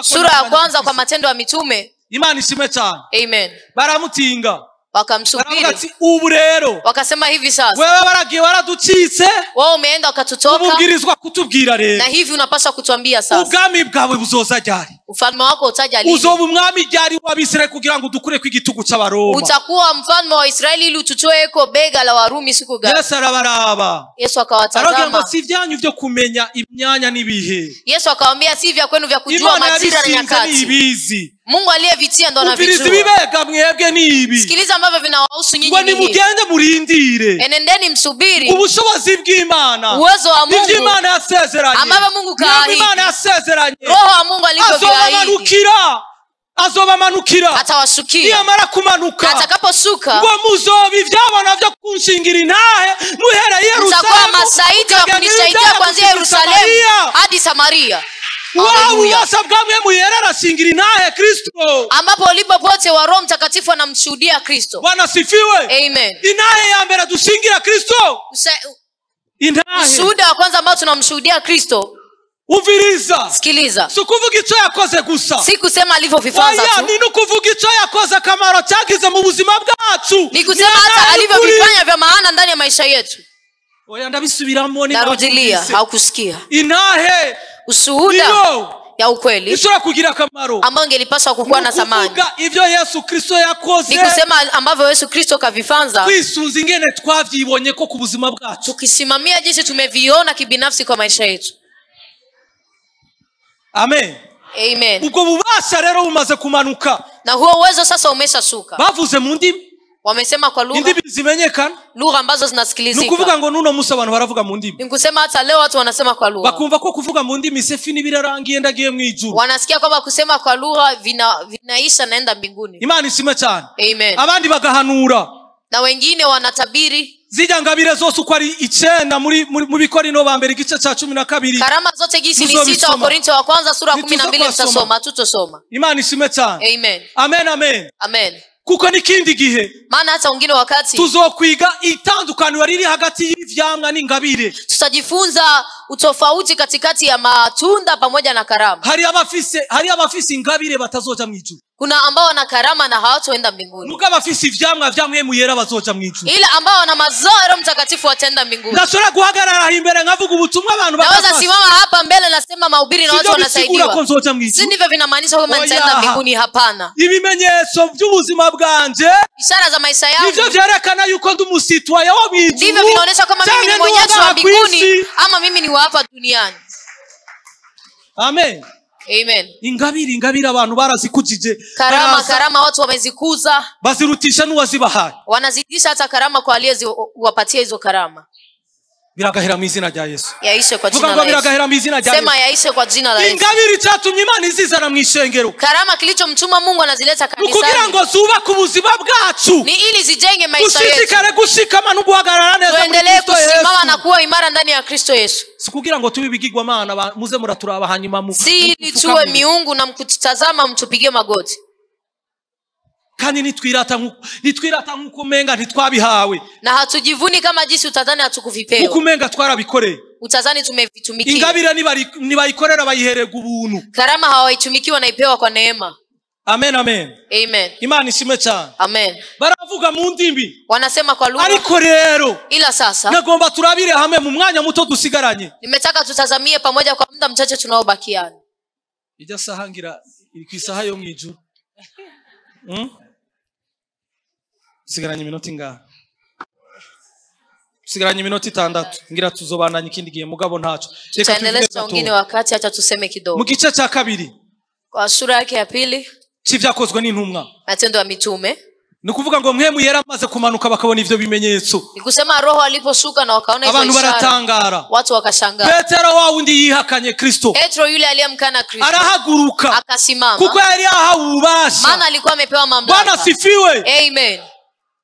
sura ya kwanza kwa Matendo ya Mitume, Imana ishimwe cyane, amen, baramutinga wakamsubiri, ubu rero wakasema hivi sasa wewe baragiye waraducitse, wao umeenda ukatutoka, ubwirizwa kutubwira rero, na hivi unapaswa kutuambia sasa ubwami bwawe buzoza ryari, ufalme wako utaja lini, uzoba umwami ryari w'Abisirayeli kugira ngo dukure kw'igitugu c'Abaroma, utakuwa mfalme wa Israeli ili ututoe ko bega la Warumi siku gani? Yesu arabaraba, Yesu akawatazama, si vyanyu vyo kumenya imyanya nibihe, Yesu akamwambia si vya kwenu vya kujua majira na nyakati, Mungu aliyevitia ndo anavijua. Bibega mwebwe nibi. Sikiliza ambavyo vinawahusu nyinyi. Ngo nimugende murindire. Enendeni msubiri. Ubushobozi bw'Imana. Uwezo wa Mungu. Imana yasezeranye. Ambavyo Mungu kaahidi. Imana yasezeranye. Roho wa Mungu alivyoahidi. Azobamanukira. Atawashukia. Niyamara kumanuka. Atakaposuka. Ngo muzoba ivyabona vyo kunshingira intahe muhera Yerusalemu. Mtakuwa masaidi wa kunisaidia kuanzia Yerusalemu hadi Samaria. Haleluya. Sabwamwe muyera arashingira intahe Kristo. Ambapo ulipopote wa Roho Mtakatifu anamshuhudia Kristo. Bwana sifiwe. Amen. Intahe ya mbere dushingira Kristo. Intahe. Ushuhuda wa kwanza ambao tunamshuhudia Kristo. Uviriza. Sikiliza. Sikuvuga icyo yakoze gusa. Si kusema alivyovifanza tu. Ni nukuvuga icyo yakoze kamaro cyagize mu buzima bwacu. Ni kusema hata alivyovifanya vya maana ndani ya maisha yetu. Oya ndabisubiramo ni narudilia, haukusikia. Intahe. Ushuhuda ya ukweli ishobora kugira kamaro ambao ingelipaswa kukuwa na thamani. Kuvuga ivyo Yesu Kristo yakoze. Ni kusema ambavyo Yesu Kristo kavifanza. Kwisunza ingene twavyibonye ko ku buzima bwacu. Tukisimamia jinsi tumeviona kibinafsi kwa maisha yetu. Amen. Amen. Ubwo bubasha rero bumaze kumanuka. Na huo uwezo sasa umeshashuka. Bavuze mu ndimi. Wamesema kwa lugha. Indimi zimenyekana. Lugha ambazo zinasikilizika. Nukuvuga ngo nuno musa abantu baravuga mu ndimi. Ni kusema hata leo watu wanasema kwa lugha. Bakumva ko kuvuga mu ndimi sefi nibirarangiye ndagiye mw'ijuru. Wanasikia kwamba kusema kwa lugha vinaisha naenda mbinguni. Imana ishimwe cyane. Amen. Abandi bagahanura. Na wengine wanatabiri. Zijya ngabire zose uko ari 9 mu Bikorino ba mbere igice cha 12. Karama zote gisi ni 6 wa Korinto wa kwanza sura 12 tutasoma, tutosoma. Imana ishimwe cyane. Amen. Amen, amen. Amen. Kuko nikindi gihe maana hata wengine wakati tuzokwiga itandukaniro riri hagati y'ivyamwa n'ingabire. Tutajifunza utofauti katikati ya matunda pamoja na karama. Hari abafise ingabire batazoja mw'ijuru. Kuna ambao wana karama na hawatoenda mbinguni. Muga abafise ivyamwa vya mwemu yera bazoja mw'ijuru. Ila ambao wana mazao ya Roho Mtakatifu wataenda mbinguni. Nashobora guhagarara imbere nkavuga ubutumwa abantu bakafasha. Naweza simama hapa mbele nasema mahubiri na watu wanasaidiwa. Si ndivyo vinamaanisha kwamba nitaenda mbinguni, hapana. Ibimenyetso by'ubuzima bwanje, ishara za maisha yangu, nivyo vyerekana yuko ndi umusitwaye wo mw'ijuru. Ndivyo vinaonyesha kama mimi ni mwenyeji wa mbinguni ama mimi ni wa hapa duniani. Amen. Amen. Ingabire abantu barazikujije. Karama watu wamezikuza. Bazirutisha n'uwazibahaye. Wanazidisha hata karama kwa aliyewapatia hizo karama. biragahera mu izina rya Yesu. Yaishe kwa Vuga jina ngo la Yesu. biragahera mu izina rya Yesu. Sema yaishe kwa jina la Yesu. Ingabire cyatumye Imana izizana mu ishengero. Karama kilichomtuma Mungu anazileta kanisani. Kugira ngo zubake ubuzima bwacu. Ni ili zijenge maisha yetu. Ushishikare gushikama no guhagarara neza. Tuendelee kusimama na kuwa imara ndani ya Kristo Yesu. Sikugira ngo tubibigirwa Mana muze muraturaba hanyuma mu. Si ili tuwe miungu na mkutazama mtupige magoti. Kandi nitwirata nkuko menga ntitwabihawe. Na hatujivuni kama jinsi utadhani hatukuvipewa. Nkuko menga twarabikoreye. Utadhani tumevitumikia. Ingabire nibayikorera bayiherega ubuntu. Karama hawaitumikiwa na ipewa kwa neema. Amen, amen. Amen. Imana ishimwe cyane. Amen. Baravuga mu ndimi. Wanasema kwa lugha. Ariko rero. Ila sasa. Nagomba turabire hamwe mu mwanya muto dusigaranye. Nimetaka tutazamie pamoja kwa muda mchache tunaobakiana. Ijya sahangira ikwisaha yo mw'ijuru. Sigaranye iminota ingahe? Sigaranye iminota 6 ngira tuzobandanya ikindi gihe mugabo ntaco. Reka tuendeleze wengine wakati acha tuseme kidogo. Mu gice cya kabiri kwa sura yake ya pili cy'ivyakozwe n'intumwa. Matendo ya Mitume. Ni kuvuga ngo mwemu yera amaze kumanuka bakabona ivyo bimenyetso. Ni kusema roho aliposhuka na wakaona hizo ishara. Abantu baratangara. Watu wakashangaa. Petero wa wundi yihakanye Kristo. Petro yule aliyemkana Kristo. Arahaguruka. Akasimama. Kuko yari ahawe ubasha. Maana alikuwa amepewa mamlaka. Bwana sifiwe. Amen.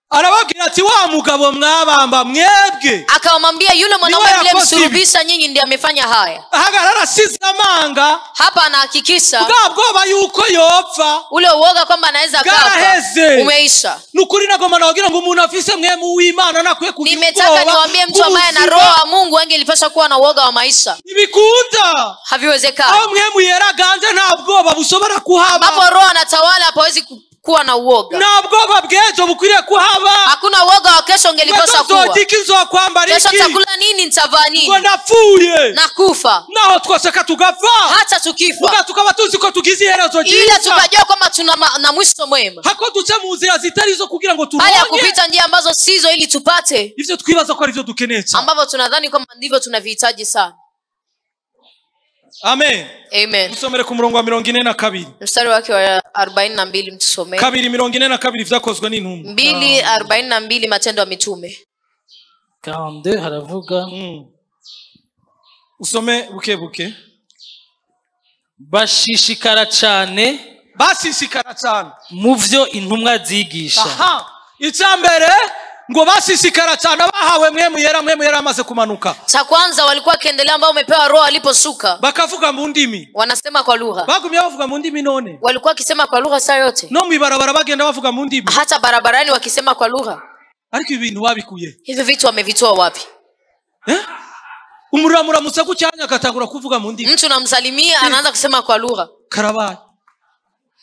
Arabagira ati wa mugabo mwabamba mwebwe. Akamwambia yule mwanaume yule msulubisha nyinyi ndiye amefanya haya. Ahagarara siza amanga. Hapa anahakikisha. Bwabwoba yuko yopfa. Ule uoga kwamba anaweza kafa. Umeisha. Nukuri nagoma nagira ngo umuntu afise mwemu w'Imana nakwiye kugira. Nimetaka niwaambie mtu ambaye ana roho wa Mungu angelipaswa kuwa na uoga wa maisha. Ibikunda. Haviwezekani. Au mwemu yera ganje nta bwoba bushobora kuhaba. Hapo roho anatawala hapawezi kuwa na uoga. Na bwoba bwejo bukwiriye kuhaba. Hakuna uoga wa kesho ungelipaswa kuwa. Kesho nitakula nini nitavaa nini? Ngo ndapfuye. Nakufa. Naho twaseka tugafa. Hata tukifa. Tukaba tuzi ko tugize iherezo ryiza. Ila tukajua kwamba tuna na mwisho mwema. Hako duca mu nzira zitarizo kugira ngo tubone. Haya kupita njia ambazo sizo ili tupate. Ivyo twibaza ko ari byo dukeneye cyane. Ambavyo tunadhani kwamba ndivyo tunavihitaji sana. Amen. Amen. Musomere ku murongo wa 42. Mstari wake wa 42 mtusomee. 2:42 vyakozwe n'intumwa. 2:42 Matendo ya Mitume. 42 haravuga. Usome buke. Bashishikara cyane. Basishikara cyane. Muvyo intumwa zigisha. Aha. Icambere ngo basishikara cyane bahawe mwemu yera amaze kumanuka. Cha kwanza walikuwa kiendelea ambao umepewa roho aliposhuka. Bakavuga mu ndimi. Wanasema kwa lugha. Bagumye bavuga mu ndimi none. Walikuwa kisema kwa lugha saa yote. No mwibarabara bagenda bavuga mu ndimi. Hata barabarani wakisema kwa lugha. Ariko ibintu babikuye. Hivi vitu wamevitoa wapi? Umuramutse gucyanya agatangura kuvuga mu ndimi. Mtu namsalimia anaanza kusema kwa lugha. Karabaye.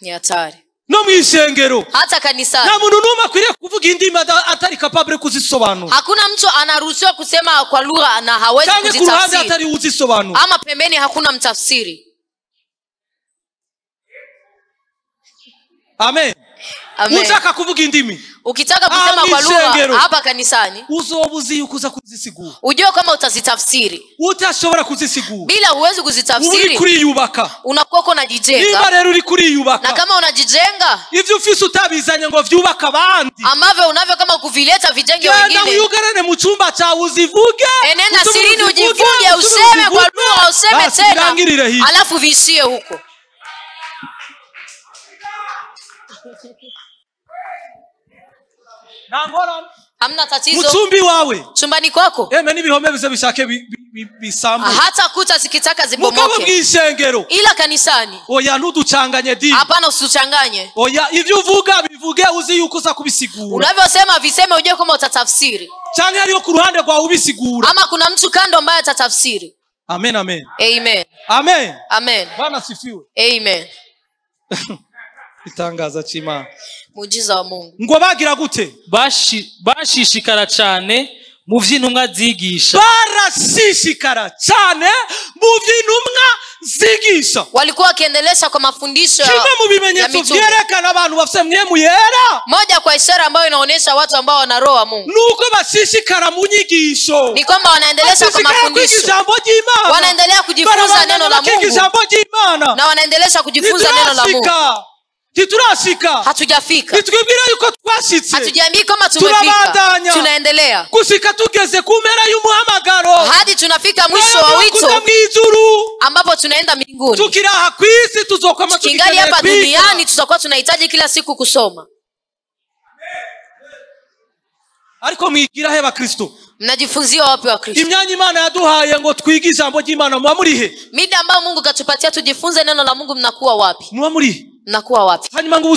Ni hatari. No mwishengero. Hata kanisani. Na muntu numwe akwiriye kuvuga indimi atari capable kuzisobanura. Hakuna mtu anaruhusiwa kusema kwa lugha na hawezi kuzitafsiri. Kuruhande atari uzisobanura. Ama pembeni hakuna mtafsiri. Amen. Amen. Unataka kuvuga indimi. Ukitaka kusema kwa lugha hapa kanisani, uzobuzi ukuza kuzisigura. Ujue kama utazitafsiri. Utashobora kuzisigura. Bila huwezi kuzitafsiri. Uri kuriyubaka. Unakuwa unajijenga. Niba rero uri kuriyubaka. Na kama unajijenga, ivyo ufise utabizanye ngo vyubaka abandi. Ambavyo unavyo kama kuvileta vijenge wengine. Ndio uyugarane mu cyumba cha uzivuge. Enenda sirini ujivuge, useme kwa lugha, useme tena. Alafu vishie huko. Nangora hamna tatizo. Muchumbi wawe. Chumbani kwako. N'ibihome bize bishake bisambu. Hata kuta zikitaka zibomoke. Mugabo bw'ishengero. Ila kanisani. Oya ntuducanganye dini. Hapana usichanganye. Oya ivyo uvuga bivuge uzi yuko uza kubisigura. Unavyosema viseme ujue kama utatafsiri. Cyane ariyo ku ruhande rwa ubisigura. Ama kuna mtu kando ambaye atatafsiri. Amen, amen. Amen. Amen. Amen. Bwana sifiwe. Amen. Itangaza chima. Muujiza wa Mungu. Ngo bagira gute? Bashishikara cyane mu vy'intumwa zigisha. Barashishikara cyane mu vy'intumwa zigisha. Walikuwa wakiendelesha kwa mafundisho ya Kimwe mu bimenyetso vyerekana abantu bafite mwemu yera. Moja kwa ishara ambayo inaonyesha watu ambao wana roho wa Mungu. Nuko bashishikara mu nyigisho. Ni kwamba wanaendelesha kwa mafundisho. Wanaendelea kujifunza neno la Mungu. Na wanaendelesha kujifunza neno la Mungu. titurashika hatujafika nitwibwira yuko twashitse hatujiambii kama tumefika tunaendelea gushika tugeze ku mpera y'umuhamagaro hadi tunafika mwisho wa wito mw'ijuru ambapo tunaenda mbinguni tukiraha kwisi tuzokoma tukingali hapa duniani tutakuwa tunahitaji kila siku kusoma ariko mwigira he bakristo mnajifunzia wapi wa Kristo imyanya Imana yaduhaye ngo twige ijambo ry'Imana mwa murihe mida ambayo Mungu katupatia tujifunze neno la Mungu mnakuwa wapi mwa murihe mnakuwa wapi hanyuma ngo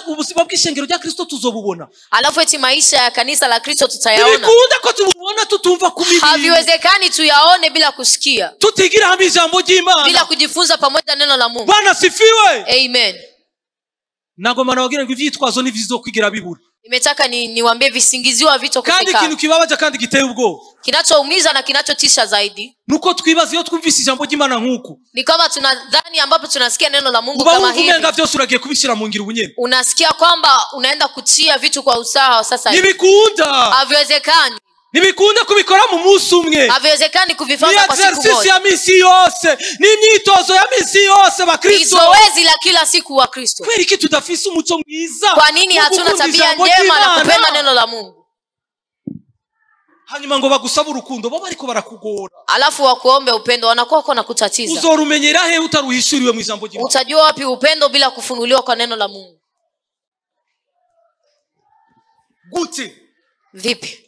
ubuzima bw'ishengero rya Kristo tuzobubona alafu eti maisha ya kanisa la Kristo tutayaona bikunda ko tububona tutumva kumibiri haviwezekani tuyaone bila kusikia tutigira hamwe ijambo ry'Imana bila kujifunza pamoja neno la Mungu Bwana sifiwe amen nagoma nabagira ngo ivyitwazo nivizokwigira bibura nimetaka niwaambie visingizio vito kufika kandi kintu kibabaje kandi giteye ubwo kinachoumiza na kinachotisha zaidi nuko twibaza iyo twumvise ijambo ry'Imana nkuko ni kama tunadhani ambapo tunasikia neno la Mungu kama hivi umenga byose uragiye kubishira mu ngiro ubunyene unasikia kwamba unaenda kutia vitu kwa usawa sasa hivi nibikunda haviwezekani nibikunda kubikora mu munsi umwe haviwezekani kuvifanya kwa siku moja exercise ya misi yose ni imyitozo ya misi yose bakristo zoezi la kila siku wa Kristo kweli ki tudafise umuco mwiza kwa nini hatuna tabia njema na kupenda neno la Mungu hanyuma ngo bagusaba urukundo bo bariko barakugora alafu wakuombe upendo wanakuwa kwa nakutatiza uzorumenyera he utaruhishuriwe mu ijambo ry'Imana utajua wapi upendo bila kufunuliwa kwa neno la Mungu gute vipi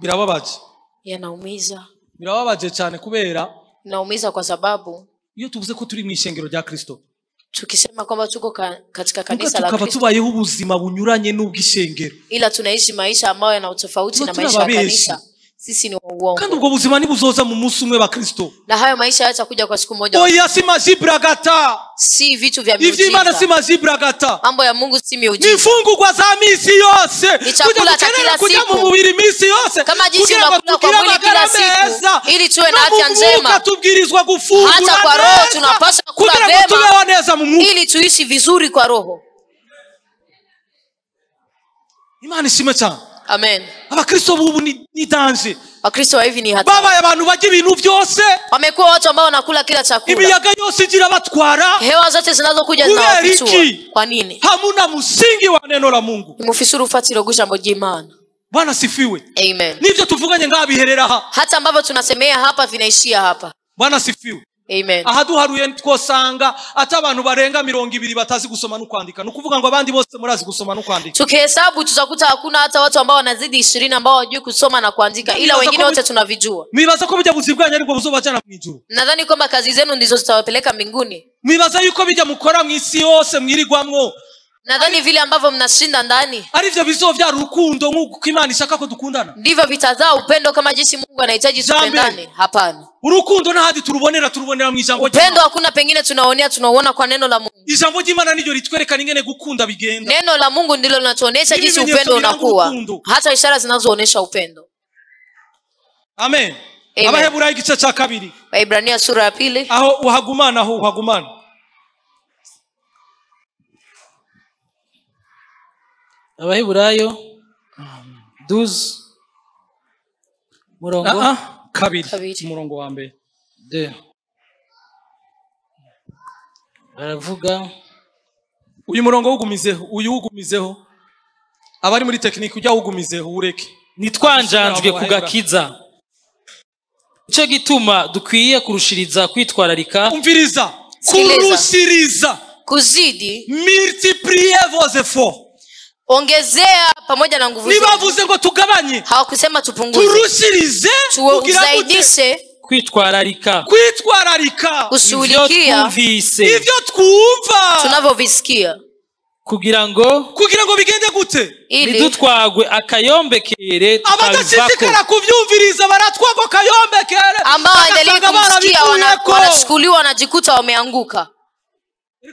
birababaje yanaumiza cyane kubera naumiza kwa sababu iyo tuvuze ko turi mu ishengero rya Kristo tukisema kwamba tuko katika kanisa la Kristo tukaba tubayeho ubuzima bunyuranye n'ubw'ishengero ila tunaishi maisha ambayo yana utofauti na maisha ya kanisa sisi ni uongo kandi ubwo buzima nibuzoza mu munsi umwe ba Kristo na hayo maisha yatakuja kwa siku moja oya si majibragata si vitu vya miujiza Imana si majibragata mambo ya Mungu si miujiza ni fungurwa za misi yose ni chakula cha kila siku mu mubiri misi yose kama jinsi unakula kwa mwili kila siku ili tuwe na afya njema tubwirizwa gufungura hata kwa roho tunapaswa kula vema ili tuishi vizuri kwa roho Imana ishimwe cyane amen abakristo bubu ni danger Wakristo hivi ni hatari baba y'abantu baje ibintu byose wamekuwa watu ambao wanakula kila chakula imiyaga yose igira batwara hewa zote zinazokuja zinawafichua kwa nini hamuna musingi wa neno la Mungu nimufisuru ufatiro gujambo ry'Imana Bwana sifiwe amen nivyo tuvuganye ngabiherera hata ambavyo tunasemea hapa vinaishia hapa Bwana sifiwe amen ahaduharuye twosanga ata abantu barenga 200 batazi gusoma no kwandika no kuvuga ngo abandi bose murazi gusoma no kwandika tukihesabu tutakuta hakuna hata watu ambao wanazidi 20 ambao hawajui kusoma na kuandika ila wengine wote tunavijua mwibaza ko bijya buzibwanya ariko buzobajana mu ijuru nadhani kwamba kazi zenu ndizo zitawapeleka mbinguni mwibaza yuko bijya mukora mu isi yose mwirigwamwo nadhani vile ambavyo mnashinda ndani arivyo bizovya rukundo nk'uko Imana ishaka ko dukundana ndivyo vitazaa upendo kama jinsi Mungu anahitaji tupendane hapana urukundo na hadi turubonera mu ijambo upendo hakuna pengine tunauona kwa neno la Mungu ijambo ry'Imana niryo ritwereka ningene gukunda bigenda neno la Mungu ndilo linatuonesha jinsi upendo unakuwa hata ishara zinazoonesha upendo amen Abaheburayo igice cha 2 Waibrania sura ya 2 aho uhagumana Abaheburayo 12 murongo 2 murongo wa mbere baravuga uyu murongo wugumizeho abari muri tekiniki ujya wugumizeho ureke nitwanjanjwe kugakiza ico gituma dukwiye kurushiriza kwitwararika umviriza kurushiriza kuzidi multiplier vos efforts ongezea pamoja na nguvu zako nibavuze ngo tugabanye hawakusema tupunguze turushirize tuzaidishe kwitwararika kushughulikia ivyo twumva tunavyovisikia kugira ngo bigende gute nidutwagwe akayombekere abadashishikara kuvyumviriza baratwagwa akayombekere ambao waendelee kumsikia wanachukuliwa wanajikuta wameanguka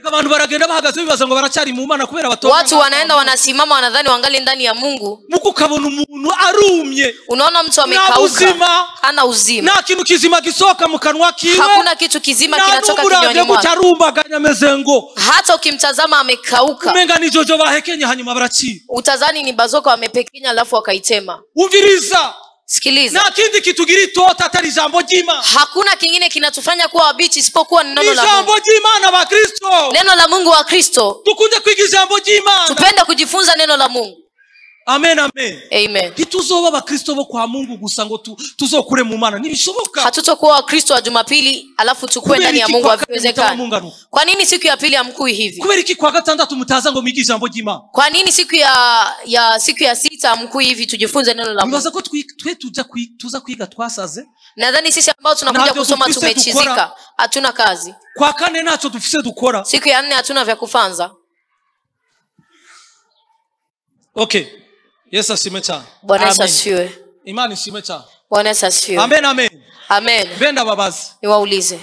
abantu baragenda bahagaze bibaza ngo baracyari mu Mana kubera batonda. Watu wanaenda wanasimama wanadhani wangali ndani ya Mungu. Muko kabona umuntu arumye. Unaona mtu amekauka. Hana uzima. Na kintu kizima gisoka mu kanwa kiwe. Hakuna kitu kizima kinatoka kinywani mwake. Hata ukimtazama amekauka. Umenga ni jojo bahekenya hanyuma barachi. Utazani ni bazoka wamepekenya alafu wakaitema. Umviriza. Sikiliza. Na kindi kitugiri tota atari jambo jima. Hakuna kingine kinatufanya kuwa wabichi isipokuwa neno la Mungu. Jambo jima na wa Kristo. Neno la Mungu wa Kristo. Tukunde kwiga jambo jima. Tupende kujifunza neno la Mungu. Amen, amen. Amen. Hituzoba abakristo bo kwa Mungu gusa ngo tuzokure mu Mana nibishoboka. Hatutokuwa wakristo wa Jumapili alafu tukue ndani ya Mungu haviwezekani. Kwa nini siku ya pili hamkui hivi? Kubera iki kwa gatandatu mutaza ngo mwige jambo jima? Kwa nini siku ya sita hamkui hivi tujifunze neno la Mungu? Nibaza ko tuza kwiga twasaze. Nadhani sisi ambao tunakuja kusoma tumechizika. Hatuna kazi. Kwa kane nacho dufise dukora. Siku ya 4 hatuna vya kufanza. Okay. Yes, ashimwe cyane. Bwana Yesu asifiwe. Imana ishimwe cyane. Bwana Yesu asifiwe. Amen, amen. Amen. Benda babazi. Niwaulize.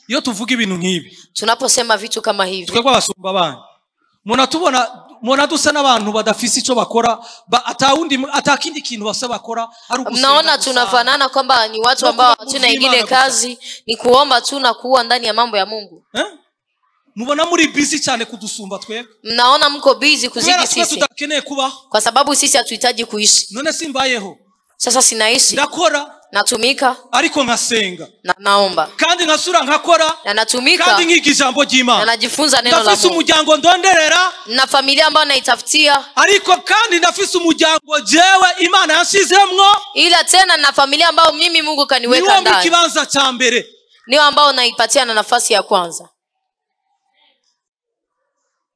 Iyo tuvuga ibintu nkibi. Tunaposema vitu kama hivi. Twekwa basumba bana. Muna dusa n'abantu badafise ico bakora, atakindi kintu basa bakora ari gusenga. Mnaona tunafanana kwamba ni watu ambao hatuna ingine kazi, ni kuomba tu na kuwa ndani ya mambo ya Mungu. Mubona muri busy cyane kudusumba twebwe. Mnaona mko busy kuzidi sisi. Tutakeneye kubaho. Kwa sababu sisi hatuhitaji kuishi. None simbayeho. Sasa sinaishi. Ndakora. Natumika. Ariko nkasenga. Na naomba. Kandi nkasura nkakora. Na natumika. Kandi nkiki ijambo ry'Imana. Na najifunza neno la Mungu. Ndafise umuryango ndonderera. Na familia ambayo naitafutia. Ariko kandi ndafise umuryango jewe Imana yashizemwo. Ila tena na familia ambayo mimi Mungu kaniweka ndani. Ni kibanza cha mbere. Ni ambao naipatia na nafasi ya kwanza.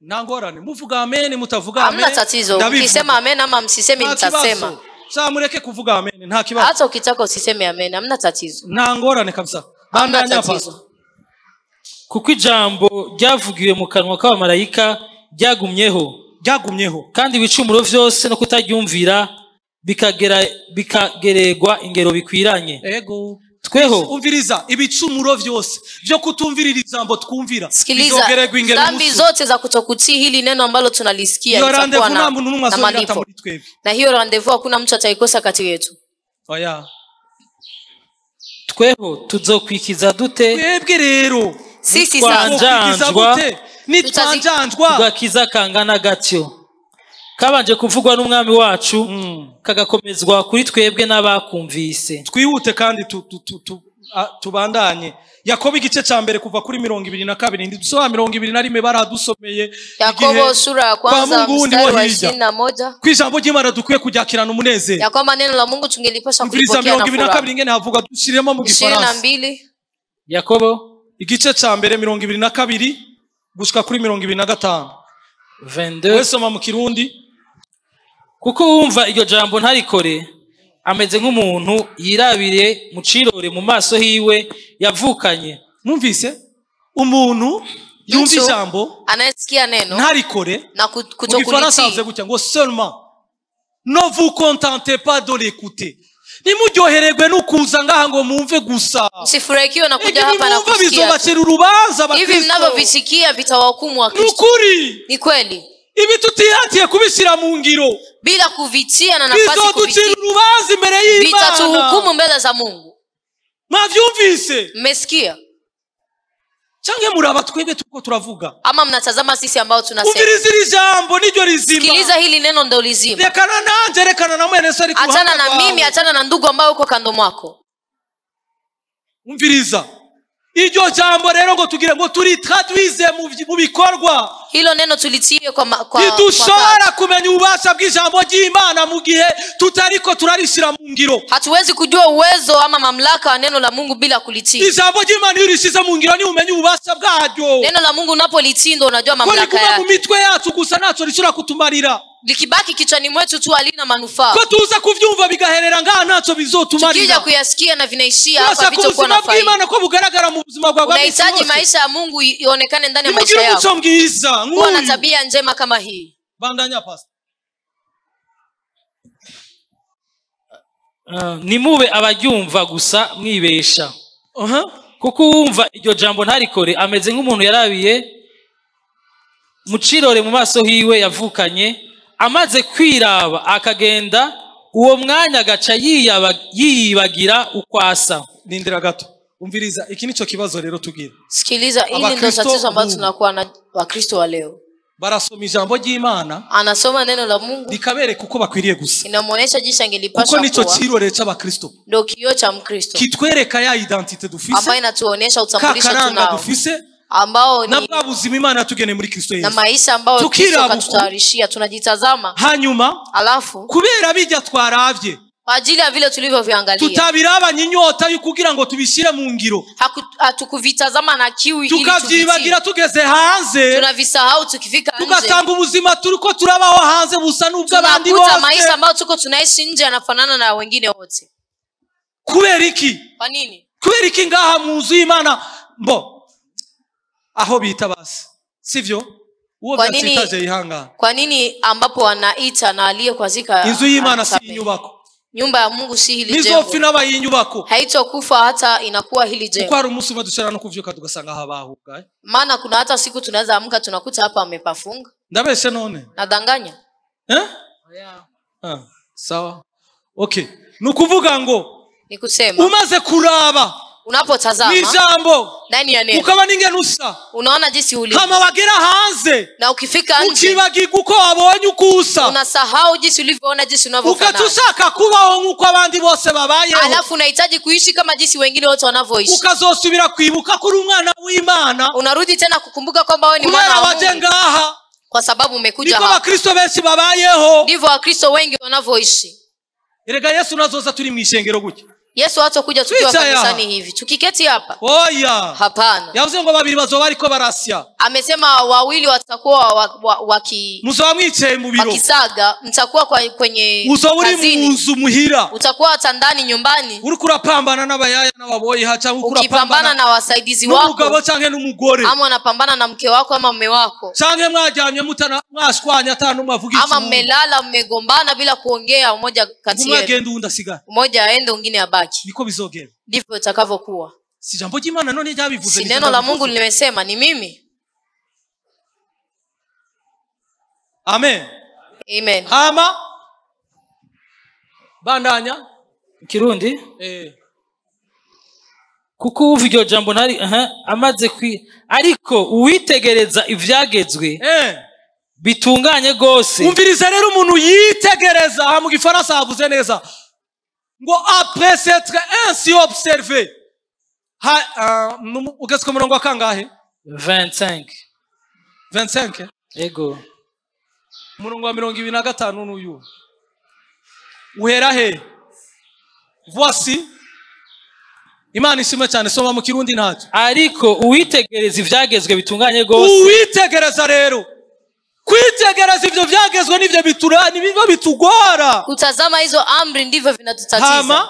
Nangorane muvuga amen mutavuga amen. Hamna tatizo. Ukisema amen ama msisemi nitasema. Sasa mureke kuvuga amen nta kibazo. Hata ukitaka usiseme amen hamna tatizo. Nangorane kabisa. Bandanya hapa. Kuko ijambo ryavugiwe mu kanwa k'abamarayika ryagumyeho kandi ibicumuro vyose no kutaryumvira bikagererwa ingero bikwiranye. Ego. Tweho umviriza ibicumuro vyose byo kutumvirira ijambo twumvira bizogererwa ingero dhambi zote za kutokutii hili neno ambalo tunalisikia litakuwa na malipo. Na hiyo rendezvous hakuna mtu ataikosa kati yetu. Oya. Tweho tuzokwikiza dute? Twebwe rero sisi sanjanjwa nitwanjanjwa tugakiza kangana gatyo kabanje kuvugwa n'umwami wacu kagakomezwa kuri twebwe n'abakumvise. Twihute kandi tubandanye. Yakobo igice ca mbere kuva kuri 22 ndisoma 21 baradusomeye. Yakobo sura ya kwanza mstari wa 21. Kwijambo ry'Imana dukwiye kujakirana umunezero. Ya kwamba neno la Mungu tungelipasha kulipokea na furaha. 22 ngene havuga dushiremo mu Gifaransa. 22. Yakobo igice ca mbere 22 gushika kuri 25. 22. Wesoma mu Kirundi. Kuko wumva iryo jambo ntarikore ameze nk'umuntu yirabire mu cirore mu maso hiwe yavukanye. Mwumvise umuntu yumva ijambo anasikia neno ntarikore na kutokulitii gutya ngo seulement ne vous contentez pas de l'écouter. Nimuryohererwe nukuza ngaha ngo mumve gusa. Msifurahikiwe na kuja hapa na kusikia. Bizobacira urubanza bakristo. Hivi mnavyovisikia vitawahukumu wa Kristo. Ni kweli. Ibi tutihatiye kubishyira mu ngiro bila kuvitia na nafasi kuvitia urubanza imbere y'Imana vitatuhukumu mbele za Mungu. Mwavyumvise? Mmesikia? Change muraba twebwe tuko turavuga ama mnatazama sisi ambao tunasema. Umviriza jambo niryo rizima. Sikiliza hili neno ndio lizima. Rekana nanje rekana na mwene sari kuhanga. Achana na mimi, achana na ndugu ambao uko kando mwako. Umviriza iryo jambo rero ngo tugire ngo turi traduise mu bikorwa. Hilo neno tulitie kwa dushobora kumenya ubasha bw'ijambo ry'Imana mu gihe tutariko turarishira mu ngiro. Hatuwezi kujua uwezo ama mamlaka wa neno la Mungu bila kulitii. Ijambo ry'Imana urishize mu ngiro ni umenye ubasha bwaryo. Neno la Mungu unapolitii ndio unajua mamlaka yake. Kwa mu mitwe yacu gusa naco rishura kutumarira. Likibaki kichwani mwetu tu halina manufaa. Kwa tuza kuvyumva bigaherera ngaha naco bizotumarira. Tukija kuyasikia na vinaishia hapa vitakuwa na faida. Imana ko bugaragara mu buzima bwawe. Unahitaji maisha ya Mungu ionekane ndani ya maisha yako. Kuwa na tabia njema kama hii. Bandanya pastor. Nimube abaryumva gusa mwibesha. Kuko wumva iryo jambo ntarikore ameze nk'umuntu yarabiye mucirore mu maso hiwe yavukanye amaze kwiraba akagenda uwo mwanya agaca yiyibagira ukwasa. Nindira gato umviriza iki nico kibazo rero tugira. Sikiliza, hili ndio tatizo ambalo tunakuwa na Wakristo wa leo. Barasoma ijambo ry'Imana, anasoma neno la Mungu, likabereka uko bakwiriye gusa, inamuonesha jinsi angelipaswa kuwa. Uko nico cirore c'abakristo, ndio kioo cha Mkristo, kitwereka ya identite dufise, ambayo inatuonesha utambulisho tunao, dufise ambao ni na bwabuzima Imana tugene muri Kristo Yesu, na maisha ambao Kristo katutayarishia. Tunajitazama hanyuma, alafu kubera bijya twaravye, kwa ajili ya vile tulivyoviangalia, tutabiraba nyinyota yukugira ngo tubishire mu ngiro, hatukuvitazama na kiu ili tukavyibagira tugeze hanze, tunavisahau tukifika nje, tugasanga ubuzima turiko turabaho hanze busa n'ubwo abandi bose, tunakuta maisha ambayo tuko tunaishi nje yanafanana na wengine wote. Kubera iki? Kwa nini? Kubera iki ngaha mu nzu y'Imana mbo aho bita basi, sivyo? Uwo byatitaje ihanga. Kwa nini ambapo wanaita na aliyekwazika inzu y'Imana si inyubako? Nyumba ya Mungu si hili jengo. Nizofi n'abayinyubako. Haitokufa hata inakuwa hili jengo. Kwa rumunsi dushara no kuvyuka tugasanga habahuka. Maana kuna hata siku tunaweza amka tunakuta hapa amepafunga. Ndabeshe none. Nadanganya. Yeah. Sawa. Okay. Nukuvuga ngo nikusema umaze kuraba, unapotazama nijambo ndani ya neno, ukaba ningenusa, unaona jinsi ulivyo. Kama wagera hanze na ukifika nje ukibagirwa uko wabonye ukusa, unasahau jinsi ulivyoona, jinsi unavyofanana, ukatushaka kubaho nkuko abandi bose babayeho, alafu unahitaji kuishi kama jinsi wengine wote wanavyoishi, ukazosubira kwibuka kuri umwana w'Imana, unarudi tena kukumbuka kwamba wewe ni mwana wa Mungu ngaha, kwa sababu umekuja hapa. Niko Wakristo benshi babayeho, ndivyo Wakristo wengi wanavyoishi. Erega Yesu nazoza turi mu ishengero gutya. Yesu hatakuja tukiwa kanisani hivi tukiketi hapa. Oya, hapana. Yavuze ngo babiri bazoba ariko barasya. Amesema wawili watakuwa muzoba mwicaye mu biro, wakisaga, mtakuwa kwenye kazini, muzu muhira, utakuwa hata ndani nyumbani, uri kurapambana n'abayaya n'ababoyi, hacha ukipambana na wasaidizi wako, n'umugabo canke n'umugore, ama unapambana na mke wako ama mume wako, canke mwajyamye mutana mwashwanya atanu mavugizi, ama mmelala mmegombana bila kuongea, mmoja kati yenu mmoja aende mwingine abaki. Niko bizogera, ndivyo itakavyokuwa. Si jambo j'Imana none ryabivuze, si neno la Mungu limesema, ni mimi. Amen. Amen. Hama bandanya Kirundi kuko uva iryo jambo ntari amaze ariko uwitegereza ivyagezwe bitunganye gose. Umviriza rero umuntu yitegereza, ha mu gifaransa havuze neza ngo après s'être ainsi observé, ugeze ku murongo wa kangahe? 25 ego murongo wa 25 n'uyu uhera he? Voici, Imana ishimwe cyane, soma mu Kirundi ntacyo. Ariko uwitegereza ivyagezwe bitunganye gose. Uwitegereza rero, kwitegereza ivyo vyagezwe nivyo biturani, nivyo bitugora. Kutazama hizo amri ndivyo vinatutatiza.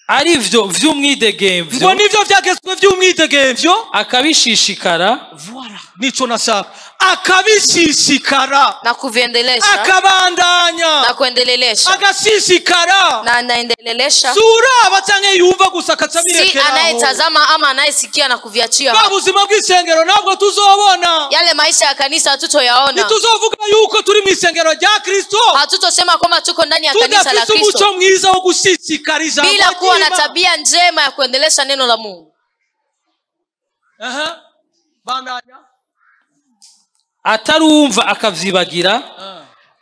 Arivyo vy'umwidegemvyo, ngo nivyo vyagezwe vy'umwidegemvyo, akabishishikara. Voilà, nico nashaka. Akabishishikara na kuviendelesha, akabandanya na kuendelelesha, agashishikara na anaendelelesha. Sura abatange yumva gusa kacabirekeraho, si anayetazama ama anayesikia na kuviachia. Kwa buzima bw'isengero nabwo tuzobona, yale maisha ya kanisa hatutoyaona. Nituzovuga yuko turi mu isengero rya Kristo, hatutosema kwamba tuko ndani ya kanisa la Kristo umuco mwiza wo gushishikariza bila kuwa na tabia njema ya kuendelesha neno la Mungu. Bandanya atarumva akavyibagira,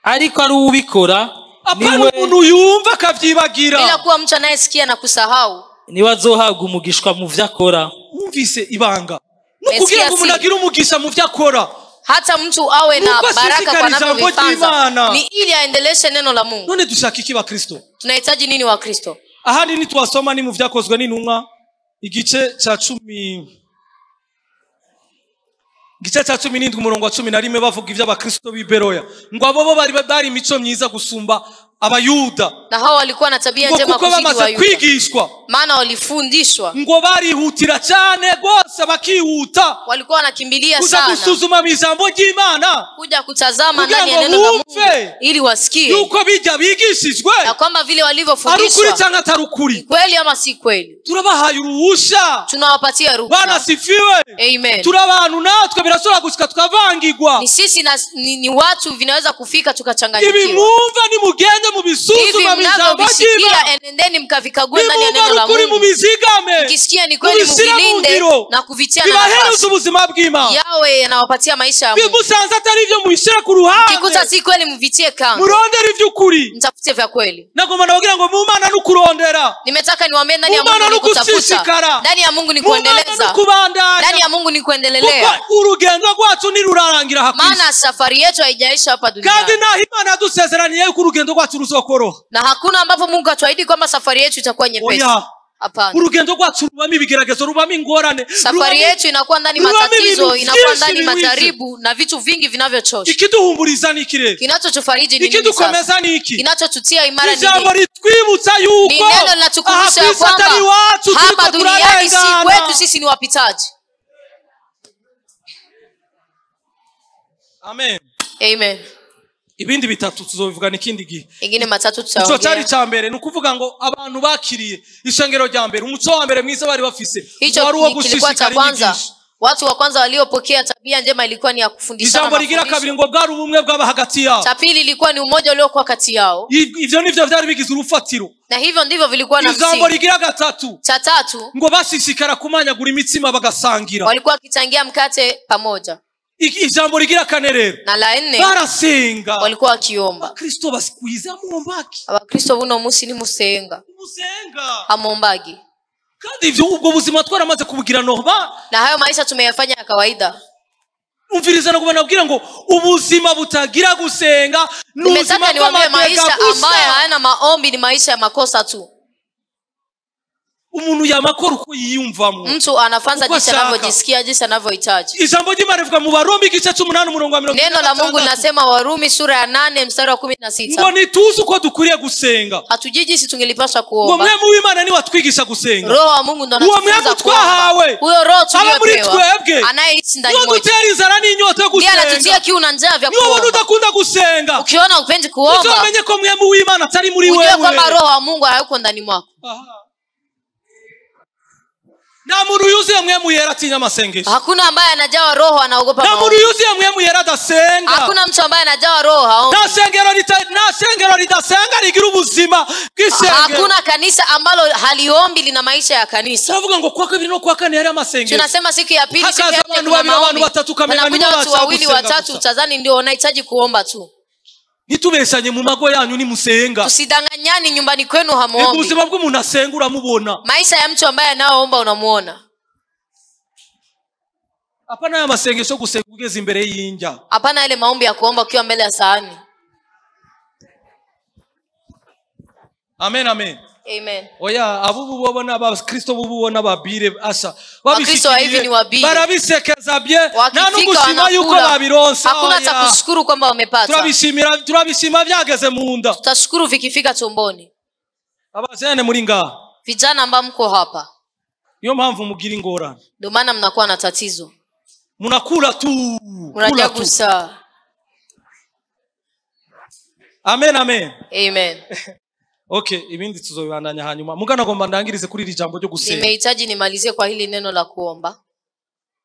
ariko ari ubikora niwe umuntu yumva akavyibagira, bila kuwa mtu anayesikia na kusahau, niwe azohabwa umugishwa mu vyakora. Umvise ibanga nukugira ngo umuntu agira umugisha mu vyakora, hata mtu awe na baraka kwa anavyofanya, ni ili aendeleshe neno la Mungu. None dushaka iki ba Kristo? Tunahitaji nini wa Kristo? Ahandi ni twasoma ni mu vyakozwe n'intumwa igice ca 10, gice cha 17 umurongo wa 11 bavuga ivy'abakristo b'iberoya ngo abo bo bari imico myiza gusumba abayuda na hao walikuwa na tabia njema kuzidi Wayuda kwigishwa maana walifundishwa ngo barihutira cyane gose bakihuta walikuwa wanakimbilia sana gusuzuma mizambo y'Imana kuja kutazama ndani ya neno la Mungu ili wasikie yuko bijya bigishijwe na kwamba vile walivyofundishwa arukuri cyangwa atarukuri kweli ama si kweli turabahaye uruhusha tunawapatia ruhusa Bwana sifiwe amen turabantu natwe birashobora gushika tukavangirwa ni sisi ni watu vinaweza kufika tukachanganyikiwa ibi mwumva ni mugende mu bisuzuma mizambo y'Imana enendeni mkavikague ndani ya neno la Mungu mkisikia ni kweli mvilinde na kuvitia na nafasi ubuzima bw'Imana yawe yanawapatia maisha ya Mungu bimusanze atari ivyo muishira ku ruhande kikuta si kweli mvitie kando murondera ivy'ukuri mtafute vya kweli nagoma nabagira ngo mu Mana nukurondera nimetaka niwaambie ndani ya Mungu ni kutafuta ndani ya Mungu ni kuendeleza ndani ya Mungu ni kuendelea urugendo rwacu ni rurarangira hakuri maana safari yetu haijaisha hapa duniani kandi naho Imana yadusezeraniye yuko urugendo rwacu ruzokoroha na hakuna ambapo Mungu atuahidi kwamba safari yetu itakuwa nyepesi hapana urugendo rwacu rubamo ibigeragezo rubamo ingorane safari yetu inakuwa ndani matatizo inakuwa ndani majaribu na vitu vingi vinavyochosha ikiduhumburiza ni kile kinachotufariji ni ikidukomeza ni iki kinachotutia imara ni jambo ritwibutsa yuko ni neno linatukumbusha kwamba hapa duniani si kwetu sisi ni wapitaji amen amen ibindi bitatu tuzobivugana ikindi gihe ingine matatu tutaongea cyo cyari cyambere nukuvuga ngo abantu bakiriye ishengero rya mbere umuco wa mbere mwiza bari bafise wari uwo gushishikara watu wa kwanza waliopokea tabia njema ilikuwa ni ya kufundisha jambo ligira kabiri ngo bwari ubumwe bwaba hagati yao cha pili ilikuwa ni umoja uliokuwa kati yao ivyo nivyo vyari bigize urufatiro na hivyo ndivyo vilikuwa na msingi jambo ligira gatatu cha tatu ngo basishikara kumanyagura imitsima bagasangira walikuwa wakichangia mkate pamoja ijambo ligira kane rero na la nne barasenga walikuwa wakiomba Kristo basikwiza muombaki abakristo buno munsi ni musenga amombagi kandi ivyo ubwo buzima twaramaze kubugira noba na hayo maisha tumeyafanya ya kawaida umviriza no kubanabwira ngo ubuzima butagira gusenga nimetaka niwaambie maisha ambayo hayana maombi ni maisha ya makosa tu umuntu yamakora uko yiyumvamo mtu anafanza jinsi anavyojisikia jinsi anavyohitaji ijambo ry'Imana rivuga mu Warumi igice 8:40 neno la Mungu linasema Warumi sura ya 8 mstari wa 16 ngo nituzi uko dukuriye gusenga hatujui jinsi tungelipaswa kuomba ngo mwe mu Imana ni watwigisha gusenga roho wa Mungu ndo anatufunza kuomba huyo roho tuliyopewa anayeishi ndani mwetu tutera inzara n'inyota yo gusenga ndiye anatutia kiu na njaa vya kuomba niwe udakunda gusenga ukiona upendi kuomba umenye ko mwe mu Imana atari muri wewe unajua kwamba roho wa Mungu hayuko ndani mwako na muntu yuzuye mwe mu yera atinya amasengesho hakuna ambaye anajawa roho anaogopa maombi na muntu yuzuye mwe mu yera adasenga hakuna mtu ambaye anajawa roho haombi na sengero ridasenga rigira ubuzima bw'isengero hakuna kanisa ambalo haliombi lina maisha ya kanisa tunavuga ngo kwa kabiri no kwa kane hari amasengesho tunasema siku ya pili siku ya tatu kuna maombi wanakuja watu wawili watatu utazani ndio wanahitaji kuomba tu nitubesanye mu mago yanyu ni musenga tusidanganyani nyumbani kwenu hamuombi ubuzima bw'umuntu asenga uramubona maisha ya mtu ambaye anaoomba unamuona hapana ya masengesho gusenga ugeze imbere y'injya hapana ile maombi ya kuomba ukiwa mbele ya sahani amen amen amen oya abubu bobona ba Kristo bubona babire asa Kristo hivi ni wabire barabisekeza bye na nugushima yuko babironsa hakuna hata kushukuru kwamba wamepata turabishima byageze munda tutashukuru vikifika tumboni abazene muri nga vijana ambao mko hapa niyo mpamvu mugira ingorane ndio maana mnakuwa na tatizo mnakula tu mnajagusa amen amen amen okay ibindi tuzobandanya hanyuma mugana gomba ndangirize kuri iri jambo ryo gusenga nimehitaji nimalizie kwa hili neno la kuomba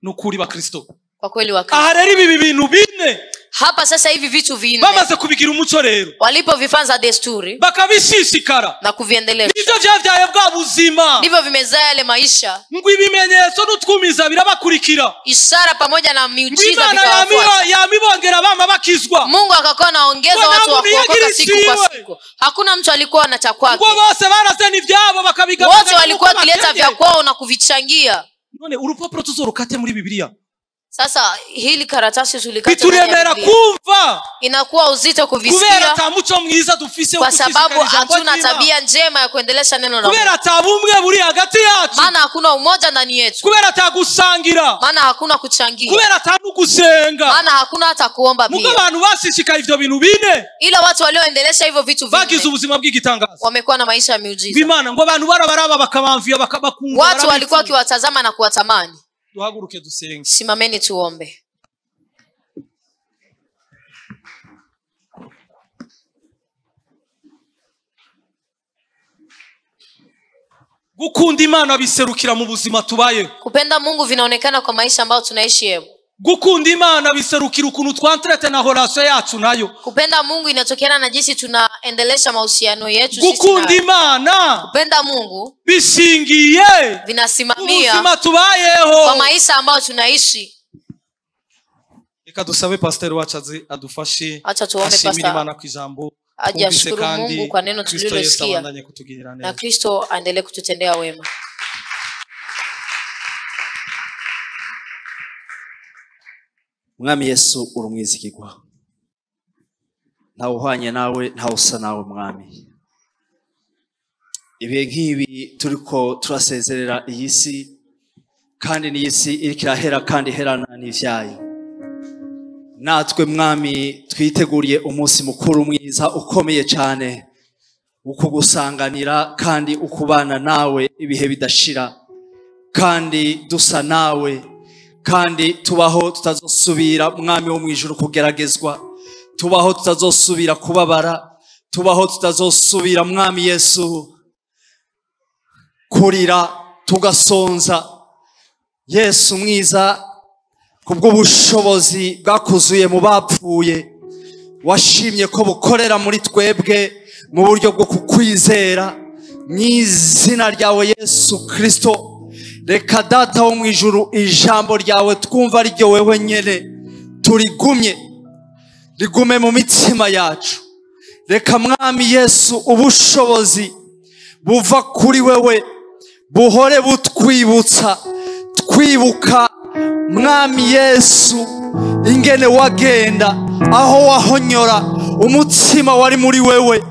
nukuri ba Kristo kwa kweli wa Kristo aha rero ibi bintu bine hapa sasa hivi vitu vinne bamaze kubigira umuco rero walipovifanza desturi bakabishishikara na kuviendeleza nivyo vyavyaye bwa buzima ndivyo vimezaa yale maisha ngo ibimenyetso n'utwumiza birabakurikira ishara pamoja na miujiza vikawafuata yamibongera bama bakizwa Mungu akakuwa anaongeza watu wa kuokoka siku kwa siku hakuna mtu alikuwa na cha kwake ngo bose barazeni ivyabo bakabigabuza wote walikuwa kileta vya kwao na kuvichangia none urupapuro tuzorukate muri Biblia Sasa hili karatasi tulikata bituremera kumva inakuwa uzito kuvisikia kubera tamuco mwiza dufise kwa sababu hatuna tabia njema ya kuendelesha neno la Mungu. Kubera tabumwe buri hagati yacu, maana hakuna umoja ndani yetu. Kubera tagusangira, maana hakuna kuchangia. Kubera tanugusenga, maana hakuna hata kuomba pia. Muko abantu basishika ivyo bintu bine, ila watu walioendelesha hivyo vitu vine bagize ubuzima bw'igitangaza, wamekuwa na maisha ya miujiza. Bimana ngo abantu baraba bakabamvia bakabakunga, watu walikuwa wakiwatazama na kuwatamani. Duhaguruke dusenge. Simameni tuombe. Gukunda Imana biserukira mu buzima tubaye. Kupenda Mungu vinaonekana kwa maisha ambayo tunaishi leo. Gukunda Imana biserukira ukuntu twantrete na relation yacu nayo. Kupenda Mungu inatokana na jinsi tunaendelesha mahusiano yetu sisi. Gukunda Imana, kupenda Mungu bishingiye vinasimamia ubuzima tubayeho kwa maisha ambayo tunaishi. Reka dusabe pastor wacu adufashe. Acha tuombe pastor Imana ku ijambo. Ajashukuru Mungu kwa neno tulilosikia na Kristo aendelee kututendea wema. Mwami Yesu urumwizigirwa, ntawe uhwanye nawe, ntawe usa nawe mwami. Ibihe nk'ibi turiko turasezerera iyi si, kandi n'iyi si iriko irahera kandi iherana n'ivyayo. Natwe mwami twiteguriye umunsi mukuru mwiza ukomeye cyane, ukugusanganira kandi ukubana nawe ibihe bidashira, kandi dusa nawe, kandi tubaho tutazosubira mwami wo mw'ijuru kugeragezwa, tubaho tutazosubira kubabara, tubaho tutazosubira mwami Yesu kurira tugasonza. Yesu mwiza, kubw'ubushobozi bwakuzuye mu bapfuye, washimye ko bukorera muri twebwe mu buryo bwo kukwizera mw'izina ryawe Yesu Kristo. Reka data wo mw'ijuru ijambo ryawe twumva ryo wewe nyene turigumye, rigume mu mitima yacu. Reka mwami Yesu ubushobozi buva kuri wewe buhore butwibutsa, twibuka mwami Yesu ingene wagenda, aho wahonyora umutima wari muri wewe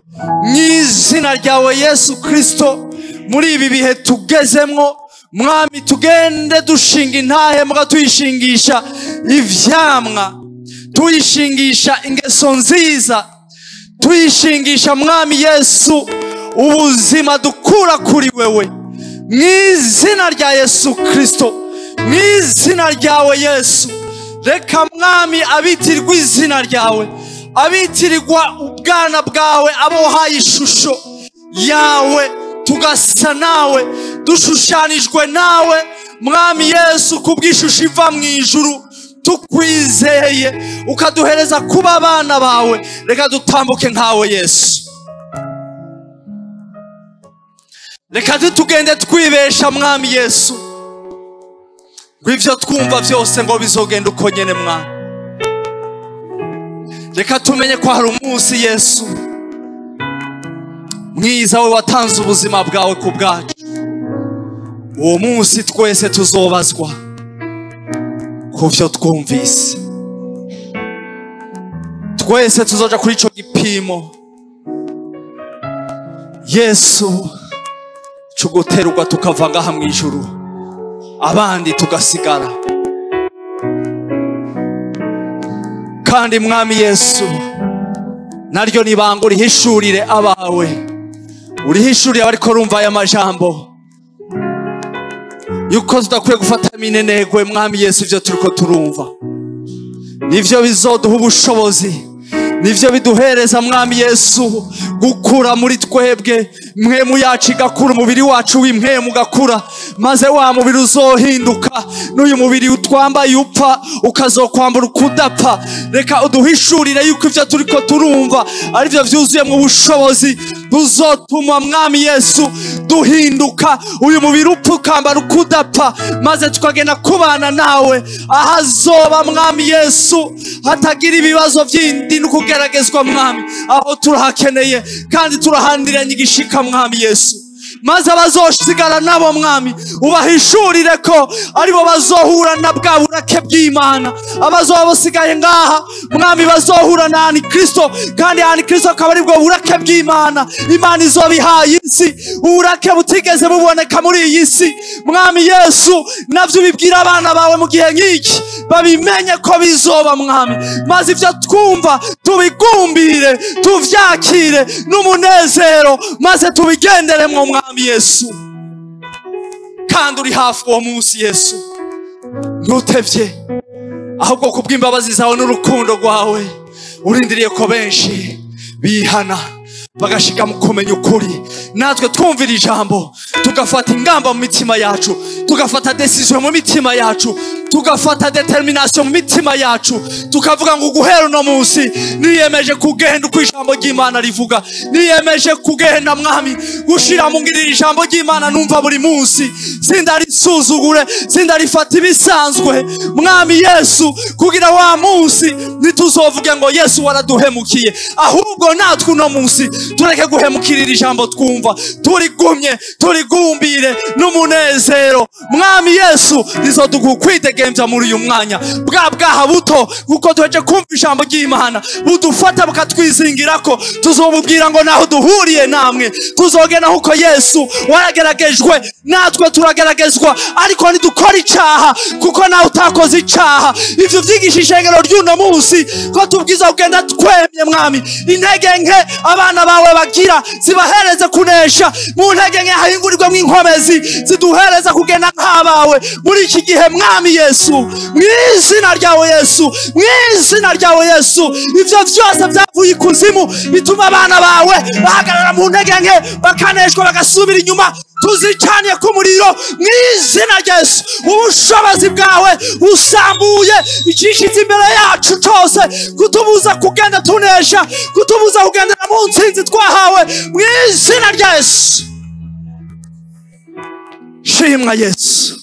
mw'izina ryawe Yesu Kristo. Muri ibi bihe tugezemwo mwami, tugende dushinga intahe muga tuyishingisha ivyamwa, tuyishingisha ingeso nziza, tuyishingisha mwami Yesu ubuzima dukura kuri wewe mw'izina rya Yesu Kristo, mw'izina ryawe Yesu. Reka mwami abitirwa izina ryawe, abitirirwa ubwana bwawe, abohaye ishusho yawe, tugasa nawe, dushushanijwe nawe mwami Yesu kubw'ishusho iva mw'ijuru. Tukwizeye ukaduhereza kuba abana bawe, reka dutambuke nkawe Yesu. Reka tugende twibesha mwami Yesu gw'ivyo twumva vyose ngo bizogenda uko nyene mwami. Reka tumenye ko hari umunsi Yesu mwiza we watanze ubuzima bwawe ku bwacu. Uwo munsi twese tuzobazwa kuvyo twumvise, twese tuzoja kuri ico gipimo Yesu cuguterwa tukava ngaha mw'ijuru, abandi tugasigara. Kandi mwami Yesu naryo nibanga urihishurire abawe, urihishurire abariko rumva aya majambo, yuko tudakwiye gufata minenegwe mwami Yesu. Ivyo turiko turumva nivyo bizoduha ubushobozi, nivyo biduhereza mwami Yesu gukura muri twebwe, mwemu yacu igakura, umubiri wacu w'impwemu ugakura, maze wa mubiri uzohinduka, n'uyu mubiri utwambaye upfa ukazokwambura ukudapfa. Reka uduhishurire yuko ivyo turiko turumva arivyo vyuzuye mu bushobozi buzotuma mwami Yesu duhinduka, uyu mubiri upfa ukambara ukudapfa, maze tukagenda kubana nawe ahazoba mwami Yesu hatagira ibibazo vyindi n'ukugeragezwa mwami. Aho turahakeneye kandi turahandiranye igishika mwami Yesu. maze abazosigara nabo mwami ubahishurire ko aribo bazohura na bwa burake bw'Imana. Abazoba basigaye ngaha mwami bazohura na Antikristo, kandi Antikristo akaba aribwo burake bw'Imana. Imana izobihaye isi, uburake butigeze buboneka muri iyi si. Mwami Yesu, navyo bibwira abana bawe mu gihe nk'iki, babimenye ko bizoba mwami, maze ivyo twumva tubigumbire, tuvyakire n'umunezero, maze tubigenderemwo mwami Yesu. Kandi uri hafi uwo munsi Yesu, ntutevye, ahubwo kubw'imbabazi zawe n'urukundo rwawe urindiriye ko benshi bihana bagashika mu kumenya ukuri. Natwe twumvira ijambo, tugafata ingamba mu mitima yacu, tugafata decision mu mitima yacu, tugafata determination mu mitima yacu, tukavuga ngo guhera uno munsi niyemeje kugenda uko ijambo ry'Imana rivuga, niyemeje kugenda mwami gushira mu ngirira ijambo ry'Imana numva buri munsi, sindarisuzugure, sindarifata ibisanzwe mwami Yesu, kugira wa munsi nituzovuge ngo Yesu waraduhemukiye, ahubwo natwe uno munsi tureke guhemukirira ijambo twumva, turigumye turigumbire n'umunezero mwami Yesu, rizodukwitegemvya muri uyu mwanya bwaha buto, kuko duheje kumva ijambo ry'Imana budufata bukatwizingirako. Tuzobubwira ngo naho duhuriye namwe tuzogena huko Yesu warageragejwe, natwe turageragezwa, ariko ntidukora icaha kuko nawe utakoze icaha. Ivyo vyigisha ishengero ry'uno munsi ko tubwiza kugenda twemye mwami, intege nke abana bawe bagira zibahereze kunesha, mu ntege nke hahingurirwemo inkomezi ziduhereza kugenda nk'abawe muri iki gihe mwami Yesu, mw'izina ryawe Yesu, mw'izina ryawe Yesu. Ivyo vyose vyavuye ikuzimu bituma abana bawe bahagarara mu ntege nke bakaneshwa bagasubira inyuma, tuzicaniye ku muriro mw'izina rya Yesu. Ubushobozi bwawe busambuye ikishitse imbere yacu cyose, kutubuza kugenda tunesha, kutubuza kugendera mu ntsinzi twahawe mw'izina rya Yesu. Shimwa Yesu,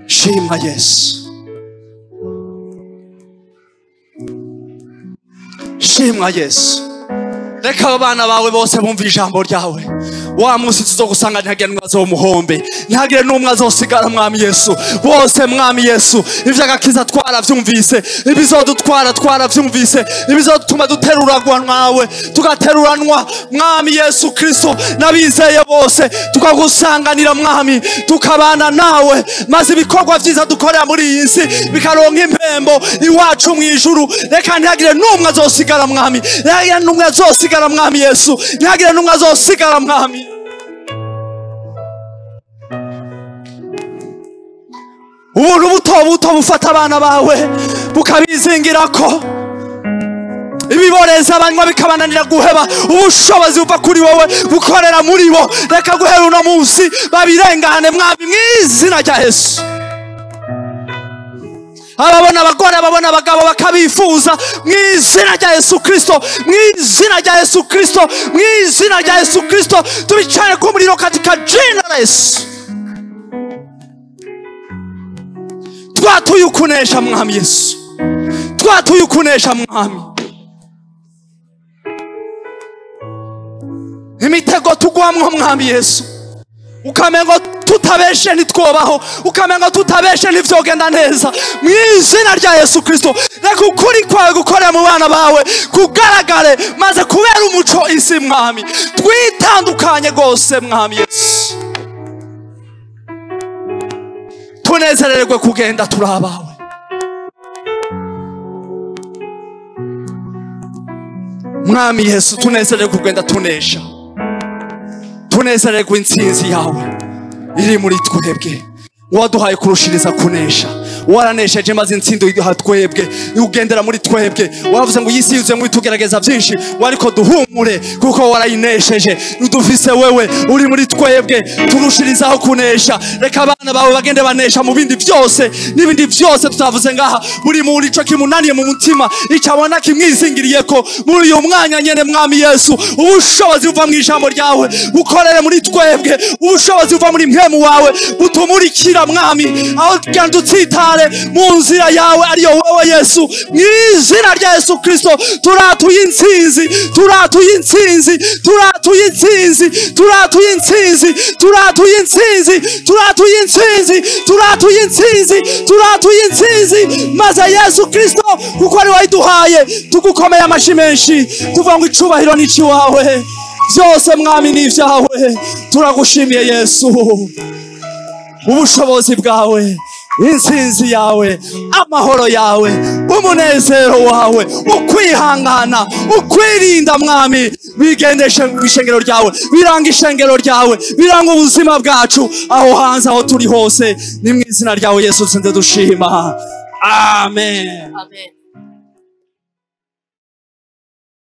shimwa Yesu, shimwa Yesu. Reka abana bawe bose bumva ijambo ryawe, wa munsi tuzogusanga ntihagire n'umwe azomuhombe, ntihagire n'umwe azosigara mwami Yesu. Bose mwami Yesu, ivy'agakiza twaravyumvise, ibizodutwara twaravyumvise, ibizodutuma duteruragwa nawe tugateruranwa mwami Yesu Kristo. Nabizeye bose tukagusanganira mwami, tukabana nawe, maze ibikorwa vyiza dukorera muri iyi si bikaronka impembo iwacu mw'ijuru. Reka ntihagire n'umwe azosigara mwami, ntihagire n'umwe azosigara mwami Yesu, ntihagire n'umwe azosigara mwami. Ubuntu buto buto bufata abana bawe bukabizingirako, ibiboreza abanywa bikabananira guheba, ubushobozi buva kuri wowe bukorera muri bo. Reka guhera uno munsi babirengane mwami mw'izina rya Yesu. Ababona abagore, ababona abagabo bakabifuza mw'izina rya Yesu Kristo, mw'izina rya Yesu Kristo, mw'izina rya Yesu Kristo. Tubicane ku muriro katika jina la Yesu. Twatuye ukunesha mwami Yesu, twatuye ukunesha mwami. Imitego tugwamwo mwami Yesu, ukamengo tutabeshe ntitwobaho, ukamengo tutabeshe ntivyogenda neza mw'izina rya Yesu Kristo. Reka ukuri kwawe gukorera mu bana bawe kugaragare, maze kubera umuco isi mwami, twitandukanye gose mwami Yesu. Tunezererwe kugenda turabawe mwami Yesu, tunezererwe kugenda tunesha, tunezererwe intsinzi yawe iri muri twebwe. Waduhaye kurushiriza kunesha, waranesheje maze intsindo iduha twebwe, ugendera muri twebwe. Waravuze ngo yisi yuze mu tugerageza byinshi, wariko duhumure kuko warayinesheje. Udufise wewe uri muri twebwe, turushirizaho kunesha. Reka abana bawe bagende banesha mu bindi byose n'ibindi byose tutavuze ngaha buri muntu ico kimunaniye mu mutima icabona kimwizingiriye ko muri uyu mwanya nyene mwami Yesu ubushobozi buva mu ijambo ryawe bukorere muri twebwe ubushobozi buva muri mpemu wawe butumurikira mwami aho kandi utsitare mu nzira yawe ariyo wowe Yesu mw'izina rya Yesu Kristo turatuye intsinzi turatuye intsinzi turatuye intsinzi turatuye intsinzi turatuye intsinzi turatuye intsinzi turatuye intsinzi turatuye intsinzi maze Yesu Kristo kuko ari wayiduhaye tugukomeye amashi menshi tuvuga ngo icubahiro ni ciwawe byose mwami ni ivyawe turagushimiye Yesu ubushobozi bwawe intsinzi yawe amahoro yawe umunezero wawe ukwihangana ukwirinda mwami bigendeshe ishengero ryawe biranga ishengero ryawe biranga ubuzima bwacu aho hanze aho turi hose ni mu izina ryawe Yesu sinze dushima amen.